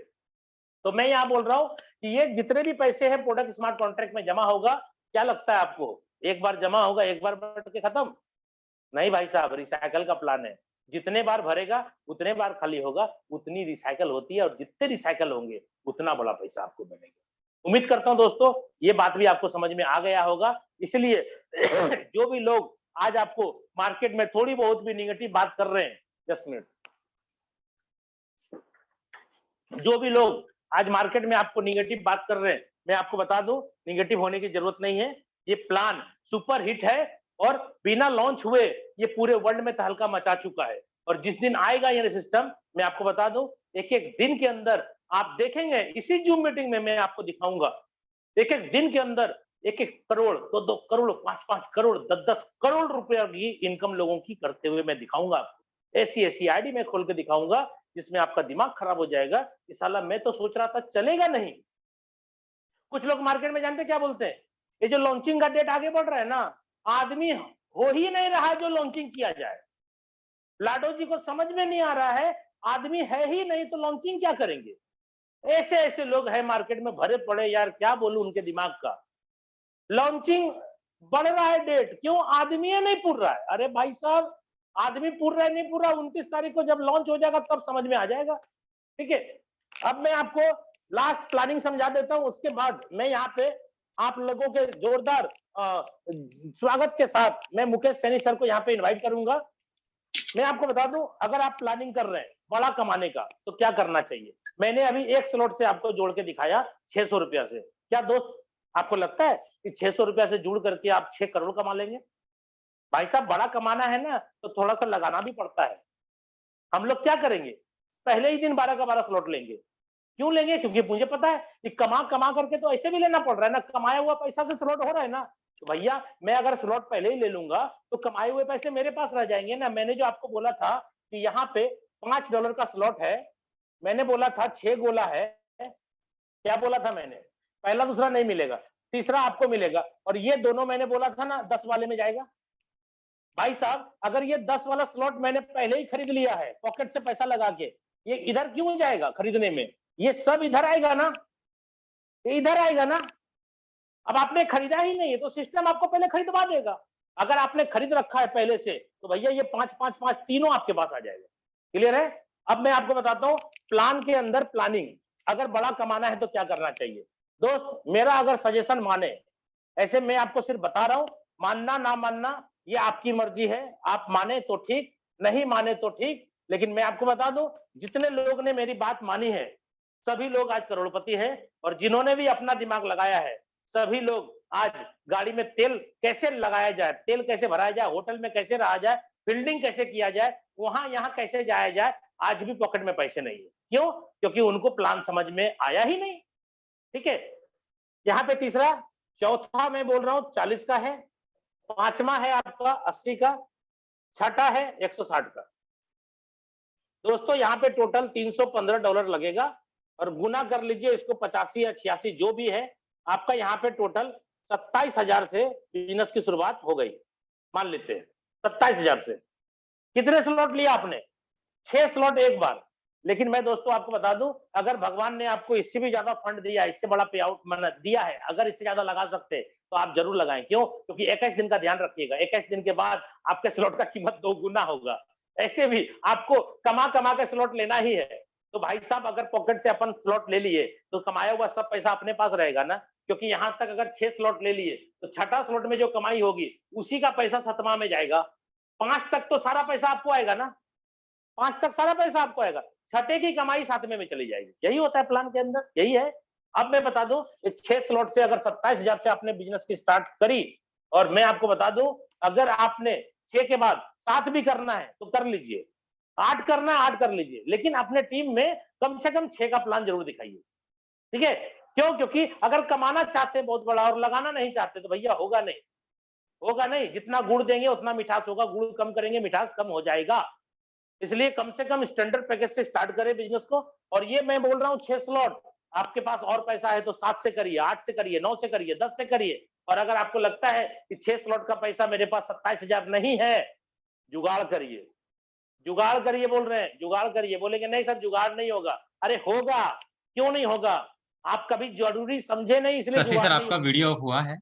तो मैं यहाँ बोल रहा हूँ कि ये जितने भी पैसे हैं प्रोडक्ट स्मार्ट कॉन्ट्रैक्ट में जमा होगा। क्या लगता है आपको एक बार जमा होगा एक बार भर के खत्म? नहीं भाई साहब, रिसाइकल का प्लान है। जितने बार भरेगा उतने बार खाली होगा, उतनी रिसाइकल होती है और जितने रिसाइकल होंगे उतना बड़ा पैसा आपको मिलेगा। उम्मीद करता हूं दोस्तों ये बात भी आपको समझ में आ गया होगा। इसलिए जो भी लोग आज आपको मार्केट में थोड़ी बहुत भी निगेटिव बात कर रहे हैं, जस्ट मिनट, जो भी लोग आज मार्केट में आपको निगेटिव बात कर रहे हैं, मैं आपको बता दूं निगेटिव होने की जरूरत नहीं है। ये प्लान सुपर हिट है और बिना लॉन्च हुए ये पूरे वर्ल्ड में तहलका मचा चुका है। और जिस दिन आएगा ये सिस्टम, मैं आपको बता दूं एक एक दिन के अंदर आप देखेंगे, इसी जूम मीटिंग में मैं आपको दिखाऊंगा, एक एक दिन के अंदर 1-1 करोड़, 2-2 करोड़, 5-5 करोड़, 10-10 करोड़ रुपया की इनकम लोगों की करते हुए मैं दिखाऊंगा आपको। ऐसी आईडी में खोल के दिखाऊंगा जिसमें आपका दिमाग खराब हो जाएगा कि साला मैं तो सोच रहा था चलेगा नहीं। कुछ लोग मार्केट में जानते क्या बोलते हैं? ये जो लॉन्चिंग का डेट आगे बढ़ रहा है ना, आदमी हो ही नहीं रहा जो लॉन्चिंग किया जाए। लाडो जी को समझ में नहीं आ रहा है, आदमी है ही नहीं तो लॉन्चिंग क्या करेंगे। ऐसे लोग हैं मार्केट में भरे पड़े, यार क्या बोलूं उनके दिमाग का। लॉन्चिंग बढ़ रहा है डेट, क्यों? आदमी नहीं पूर रहा है। अरे भाई साहब, आदमी पूर रहा है नहीं पूरा, 29 तारीख को जब लॉन्च हो जाएगा तब समझ में आ जाएगा। ठीक है, अब मैं आपको लास्ट प्लानिंग समझा देता हूं, उसके बाद मैं यहाँ पे आप लोगों के जोरदार स्वागत के साथ मैं मुकेश सैनी सर को यहाँ पे इनवाइट करूंगा। मैं आपको बता दूं, अगर आप प्लानिंग कर रहे हैं बड़ा कमाने का तो क्या करना चाहिए। मैंने अभी एक स्लॉट से आपको जोड़ के दिखाया 600 रुपया से। क्या दोस्त आपको लगता है कि 600 रुपया से जुड़ करके आप 6 करोड़ कमा लेंगे? भाई साहब, बड़ा कमाना है ना तो थोड़ा सा लगाना भी पड़ता है। हम लोग क्या करेंगे, पहले ही दिन 12 का 12 स्लॉट लेंगे। क्यों लेंगे? क्योंकि मुझे पता है कि कमा करके तो ऐसे भी लेना पड़ रहा है ना, कमाया हुआ पैसा से स्लॉट हो रहा है ना। तो भैया मैं अगर स्लॉट पहले ही ले लूंगा तो कमाए हुए पैसे मेरे पास रह जाएंगे ना। मैंने जो आपको बोला था कि यहाँ पे $5 का स्लॉट है, मैंने बोला था 6 गोला है। क्या बोला था मैंने? पहला दूसरा नहीं मिलेगा, तीसरा आपको मिलेगा। और ये दोनों मैंने बोला था ना 10 वाले में जाएगा। भाई साहब, अगर ये 10 वाला स्लॉट मैंने पहले ही खरीद लिया है पॉकेट से पैसा लगा के, ये इधर क्यों जाएगा खरीदने में? ये सब इधर आएगा ना, ये इधर आएगा ना। अब आपने खरीदा ही नहीं है तो सिस्टम आपको पहले खरीदवा देगा। अगर आपने खरीद रखा है पहले से तो भैया ये 5-5-5 तीनों आपके पास आ जाएगा। क्लियर है? अब मैं आपको बताता हूं प्लान के अंदर प्लानिंग। अगर बड़ा कमाना है तो क्या करना चाहिए दोस्त, मेरा अगर सजेशन माने, ऐसे मैं आपको सिर्फ बता रहा हूं, मानना ना मानना ये आपकी मर्जी है। आप माने तो ठीक, नहीं माने तो ठीक। लेकिन मैं आपको बता दूं, जितने लोग ने मेरी बात मानी है सभी लोग आज करोड़पति हैं, और जिन्होंने भी अपना दिमाग लगाया है सभी लोग आज गाड़ी में तेल कैसे लगाया जाए, तेल कैसे भराया जाए, होटल में कैसे रहा जाए, बिल्डिंग कैसे किया जाए, वहां यहाँ कैसे जाया जाए, आज भी पॉकेट में पैसे नहीं है। क्यों? क्योंकि उनको प्लान समझ में आया ही नहीं। ठीक है, यहाँ पे तीसरा, चौथा मैं बोल रहा हूँ 40 का है, पांचवा है आपका 80 का, छठा है 160 का। दोस्तों यहाँ पे टोटल $315 लगेगा, और गुना कर लीजिए इसको 85 या 86 जो भी है, आपका यहाँ पे टोटल 27,000 से बिजनेस की शुरुआत हो गई। मान लेते हैं 27,000 से। कितने स्लॉट लिया आपने? 6 स्लॉट एक बार। लेकिन मैं दोस्तों आपको बता दूं, अगर भगवान ने आपको इससे भी ज्यादा फंड दिया, इससे बड़ा पे आउट दिया है, अगर इससे ज्यादा लगा सकते तो आप जरूर लगाएं। क्यों? क्योंकि 21 दिन का ध्यान रखिएगा, 21 दिन के बाद आपके स्लॉट का कीमत 2 गुना होगा। ऐसे भी आपको कमा कमा के स्लॉट लेना ही है। तो भाई साहब, अगर पॉकेट से अपन स्लॉट ले लिए तो कमाया हुआ सब पैसा अपने पास रहेगा ना, क्योंकि यहां तक अगर 6 स्लॉट ले लिए तो छठा स्लॉट में जो कमाई होगी उसी का पैसा सतमा में जाएगा। 5 तक तो सारा पैसा आपको आएगा ना, 5 तक सारा पैसा आपको आएगा, छठे की कमाई सातवें में चली जाएगी। यही होता है प्लान के अंदर, यही है। अब मैं बता दूं, 6 स्लॉट से अगर 27,000 से आपने बिजनेस की स्टार्ट करी, और मैं आपको बता दूं, अगर आपने 6 के बाद 7 भी करना है तो कर लीजिए, 8 करना है 8 कर लीजिए, लेकिन अपने टीम में कम से कम 6 का प्लान जरूर दिखाइए। ठीक है? क्यों? क्योंकि अगर कमाना चाहते हैं बहुत बड़ा और लगाना नहीं चाहते तो भैया होगा नहीं, होगा नहीं। जितना गुड़ देंगे उतना मिठास होगा, गुड़ कम करेंगे मिठास कम हो जाएगा। इसलिए कम से कम स्टैंडर्ड पैकेज से स्टार्ट करें बिजनेस को। और ये मैं बोल रहा हूँ 6 स्लॉट, आपके पास और पैसा है तो 7 से करिए, 8 से करिए, 9 से करिए, 10 से करिए। और अगर आपको लगता है कि 6 स्लॉट का पैसा मेरे पास 27,000 नहीं है, जुगाड़ करिए, जुगाड़ करिए बोल रहे हैं, जुगाड़ करिए। बोलेंगे नहीं सर जुगाड़ नहीं होगा, अरे होगा, क्यों नहीं होगा? आप कभी जरूरी समझे नहीं इसलिए शशि जुगाड़ सर नहीं आपका वीडियो हुआ है?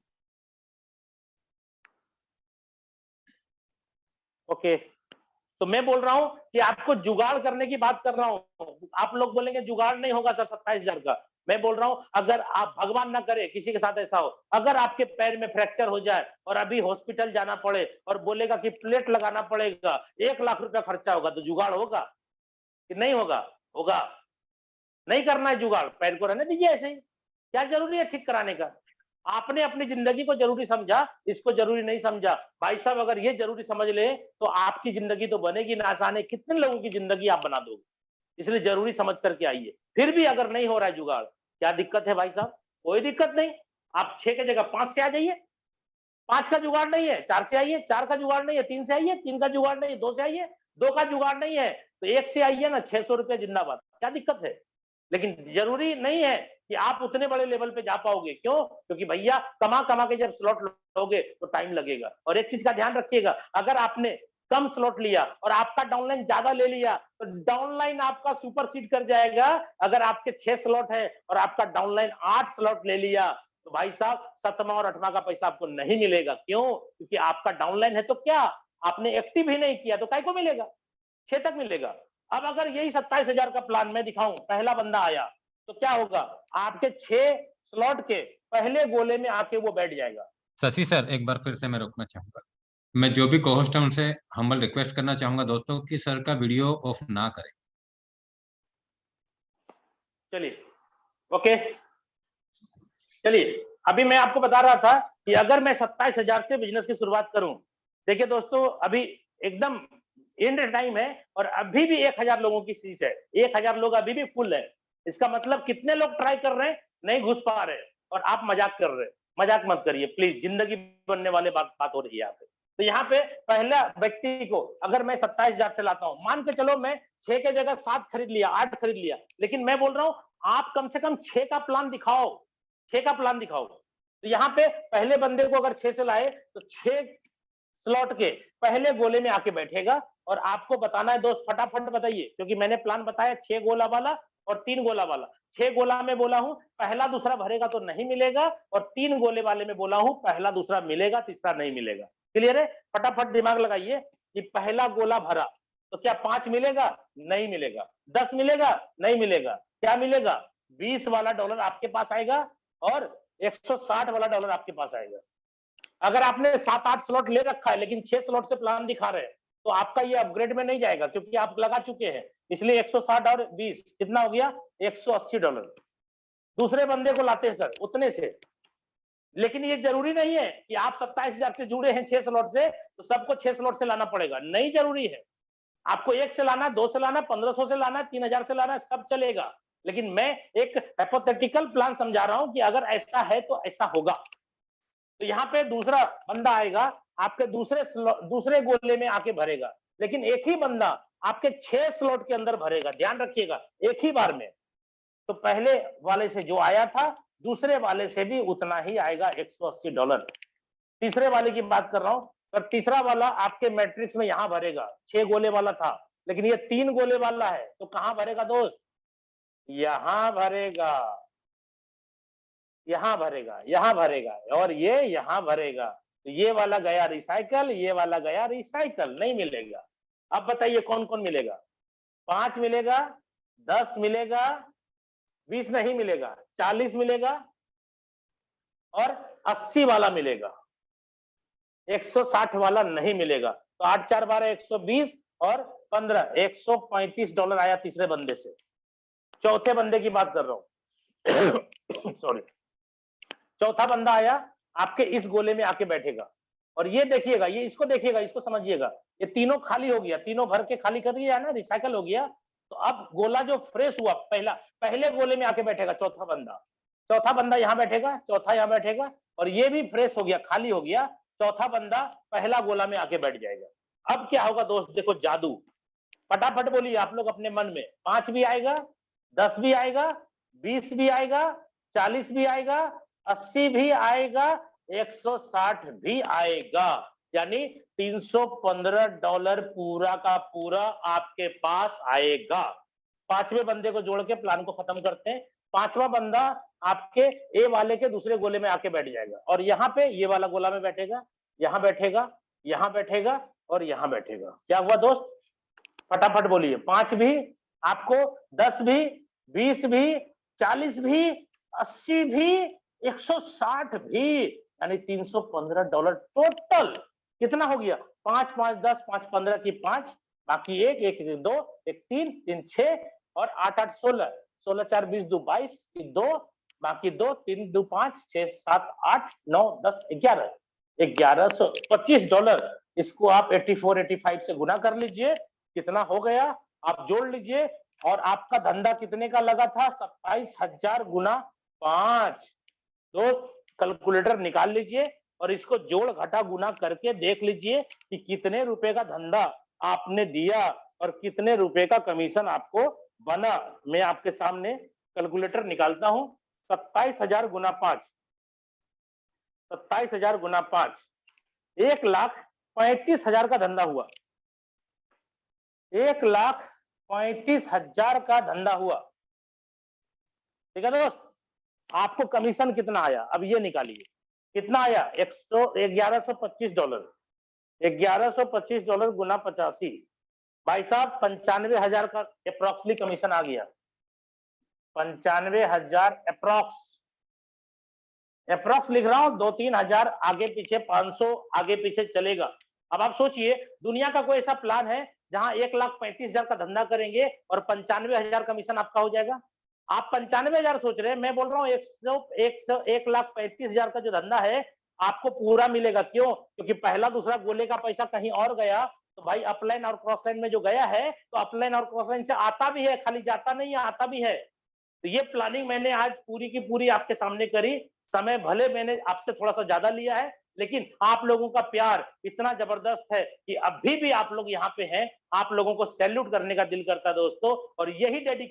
ओके, तो मैं बोल रहा हूं कि आपको जुगाड़ करने की बात कर रहा हूं। आप लोग बोलेंगे जुगाड़ नहीं होगा सर 27,000 का। मैं बोल रहा हूं, अगर आप भगवान ना करे किसी के साथ ऐसा हो, अगर आपके पैर में फ्रैक्चर हो जाए और अभी हॉस्पिटल जाना पड़े और बोलेगा कि प्लेट लगाना पड़ेगा, 1 लाख रुपया खर्चा होगा, तो जुगाड़ होगा कि नहीं होगा? होगा। नहीं करना है जुगाड़, पैर को रहने दीजिए ऐसे ही। क्या जरूरी है ठीक कराने का? आपने अपनी जिंदगी को जरूरी समझा, इसको जरूरी नहीं समझा। भाई साहब, अगर ये जरूरी समझ ले तो आपकी जिंदगी तो बनेगी ना आसान है, कितने लोगों की जिंदगी आप बना दोगे। इसलिए जरूरी समझ करके आइए। फिर भी अगर नहीं हो रहा है जुगाड़, क्या दिक्कत है भाई साहब? कोई दिक्कत नहीं, आप 6 की जगह 5 से आ जाइए। 5 का जुगाड़ नहीं है 4 से आइए, 4 का जुगाड़ नहीं है 3 से आइए, 3 का जुगाड़ नहीं है 2 से आइए, 2 का जुगाड़ नहीं है तो 1 से आइए ना। 600 रुपया जिंदाबाद, क्या दिक्कत है? लेकिन जरूरी नहीं है कि आप उतने बड़े लेवल पे जा पाओगे। क्यों? क्योंकि भैया कमा कमा के जब स्लॉट लोगे तो टाइम लगेगा। और एक चीज का ध्यान रखिएगा, अगर आपने कम स्लॉट लिया और आपका डाउनलाइन ज्यादा ले लिया तो डाउनलाइन आपका सुपर सीड कर जाएगा। अगर आपके 6 स्लॉट है और आपका डाउनलाइन 8 स्लॉट ले लिया तो भाई साहब 7वां और 8वां का पैसा आपको नहीं मिलेगा। क्यों? क्योंकि आपका डाउनलाइन है तो क्या आपने एक्टिव ही नहीं किया, तो काय को मिलेगा? 6 तक मिलेगा। अब अगर यही 27,000 का प्लान मैं दिखाऊं, पहला बंदा आया तो क्या होगा? आपके 6 स्लॉट के पहले गोले में आके वो बैठ जाएगा। शशि सर एक बार फिर से मैं रोकना चाहूंगा, मैं जो भी को-होस्ट है उनसे हम्बल रिक्वेस्ट करना चाहूंगा दोस्तों कि सर का वीडियो ऑफ ना करें। चलिए ओके, चलिए अभी मैं आपको बता रहा था कि अगर मैं 27,000 से बिजनेस की शुरुआत करूं, देखिए दोस्तों अभी एकदम एंड टाइम है और अभी भी 1,000 लोगों की सीट है, 1,000 लोग अभी भी फुल है। इसका मतलब कितने लोग ट्राई कर रहे हैं, नहीं घुस पा रहे और आप मजाक कर रहे हैं। मजाक मत करिए प्लीज, जिंदगी बनने वाले बात हो रही है यहाँ पे। तो यहाँ पे पहला व्यक्ति को अगर मैं 27,000 से लाता हूं, मान के चलो मैं 6 के जगह 7 खरीद लिया, 8 खरीद लिया, लेकिन मैं बोल रहा हूं आप कम से कम 6 का प्लान दिखाओ, 6 का प्लान दिखाओ। तो यहाँ पे पहले बंदे को अगर 6 से लाए तो 6 स्लॉट के पहले गोले में आके बैठेगा और आपको बताना है दोस्त, फटाफट बताइए, क्योंकि मैंने प्लान बताया 6 गोला वाला और 3 गोला वाला। 6 गोला में बोला हूं पहला दूसरा भरेगा तो नहीं मिलेगा, और 3 गोले वाले में बोला हूं पहला दूसरा मिलेगा, तीसरा नहीं मिलेगा। क्लियर है? फटाफट दिमाग लगाइए कि पहला गोला भरा तो क्या 5 मिलेगा? नहीं मिलेगा। 10 मिलेगा? नहीं मिलेगा। क्या मिलेगा? 20 वाला डॉलर आपके पास आएगा और 160 वाला डॉलर आपके पास आएगा। अगर आपने 7-8 स्लॉट ले रखा है लेकिन 6 स्लॉट से प्लान दिखा रहे हैं तो आपका ये अपग्रेड में नहीं जाएगा क्योंकि आप लगा चुके हैं, इसलिए 160 और 20 कितना हो गया, $180। दूसरे बंदे को लाते हैं सर उतने से, लेकिन ये जरूरी नहीं है कि आप 27,000 से जुड़े हैं 6 स्लॉट से तो सबको 6 स्लॉट से लाना पड़ेगा, नहीं जरूरी है। आपको 1 से लाना, 2 से लाना, 1500 से लाना, 3000 से लाना, सब चलेगा। लेकिन मैं एक हाइपोथेटिकल प्लान समझा रहा हूं कि अगर ऐसा है तो ऐसा होगा। तो यहाँ पे दूसरा बंदा आएगा, आपके दूसरे गोले में आके भरेगा, लेकिन एक ही बंदा आपके 6 स्लॉट के अंदर भरेगा, ध्यान रखिएगा, एक ही बार में। तो पहले वाले से जो आया था दूसरे वाले से भी उतना ही आएगा, $180। तीसरे वाले की बात कर रहा हूं सर, तीसरा वाला आपके मैट्रिक्स में यहां भरेगा, 6 गोले वाला था, लेकिन ये 3 गोले वाला है, तो कहां भरेगा दोस्त, यहां भरेगा, यहां भरेगा, यहां भरेगा, और ये यहां भरेगा। तो ये वाला गया रिसाइकल, ये वाला गया रिसाइकल, नहीं मिलेगा। अब बताइए कौन कौन मिलेगा, 5 मिलेगा, 10 मिलेगा, 20 नहीं मिलेगा, 40 मिलेगा और 80 वाला मिलेगा, 160 वाला नहीं मिलेगा। तो 8 4 12 120 और 15 $135 आया तीसरे बंदे से। चौथे बंदे की बात कर रहा हूं सॉरी, चौथा बंदा आया आपके इस गोले में आके बैठेगा, और ये देखिएगा, ये इसको देखिएगा, इसको समझिएगा, ये तीनों खाली हो गया, तीनों भर के खाली कर दिया ना, रिसाइकल हो गया। तो अब गोला जो फ्रेश हुआ पहले गोले में आके बैठेगा चौथा बंदा यहाँ बैठेगा, चौथा यहाँ बैठेगा, और ये भी फ्रेश हो गया, खाली हो गया, चौथा बंदा पहला गोला में आके बैठ जाएगा। अब क्या होगा दोस्त, देखो जादू, फटाफट बोलिए आप लोग अपने मन में, 5 भी आएगा, 10 भी आएगा, 20 भी आएगा, 40 भी आएगा, 80 भी आएगा, 160 भी आएगा, यानी $315 पूरा का पूरा आपके पास आएगा। पांचवें बंदे को जोड़ के प्लान को खत्म करते हैं। पांचवा बंदा आपके ए वाले के दूसरे गोले में आके बैठ जाएगा, और यहाँ पे ये वाला गोला में बैठेगा, यहाँ बैठेगा, यहाँ बैठेगा और यहाँ बैठेगा। क्या हुआ दोस्त, फटाफट बोलिए, 5 भी आपको, 10 भी, 20 भी, 40 भी, 80 भी, 160 भी, यानी $315 टोटल कितना हो गया, 5 5 10 5 15 की 5, बाकी 1 1 2 1 3 3 6 और 8 8 16 16 4 20 2 22 2, बाकी 2 3 2 5 6 7 8 9 10 11 $1125। इसको आप 84 85 से गुना कर लीजिए, कितना हो गया आप जोड़ लीजिए, और आपका धंधा कितने का लगा था, 27,000 गुना 5। दोस्त कैलकुलेटर निकाल लीजिए और इसको जोड़ घटा गुना करके देख लीजिए कि कितने रुपए का धंधा आपने दिया और कितने रुपए का कमीशन आपको बना। मैं आपके सामने कैलकुलेटर निकालता हूं, 27,000 गुना 5, 27,000 गुना 5, 1,35,000 का धंधा हुआ, 1,35,000 का धंधा हुआ। ठीक है दोस्त, आपको कमीशन कितना आया, अब ये निकालिए कितना आया, $1125, $1125 गुना 85, भाई साहब 95,000 का अप्रोक्सली कमीशन आ गया, 95,000 अप्रोक्स लिख रहा हूं, 2-3 हजार आगे पीछे, 500 आगे पीछे चलेगा। अब आप सोचिए, दुनिया का कोई ऐसा प्लान है जहां 1,35,000 का धंधा करेंगे और 95,000 कमीशन आपका हो जाएगा? आप 95,000 सोच रहे हैं, मैं बोल रहा हूँ 1,35,000 का जो धंधा है आपको पूरा मिलेगा। क्यों? क्योंकि पहला दूसरा गोले का पैसा कहीं और गया, तो भाई अपलाइन और क्रॉस लाइन में जो गया है, तो अपलाइन और क्रॉस लाइन से आता भी है, खाली जाता नहीं है, आता भी है। तो ये प्लानिंग मैंने आज पूरी की पूरी आपके सामने करी। समय भले मैंने आपसे थोड़ा सा ज्यादा लिया है, लेकिन आप लोगों का प्यार इतना जबरदस्त है कि अभी भी आप लोग यहाँ पे हैं, आप लोगों को सैल्यूट करने का दिल करता है दोस्तों। और यही डेडिकेशन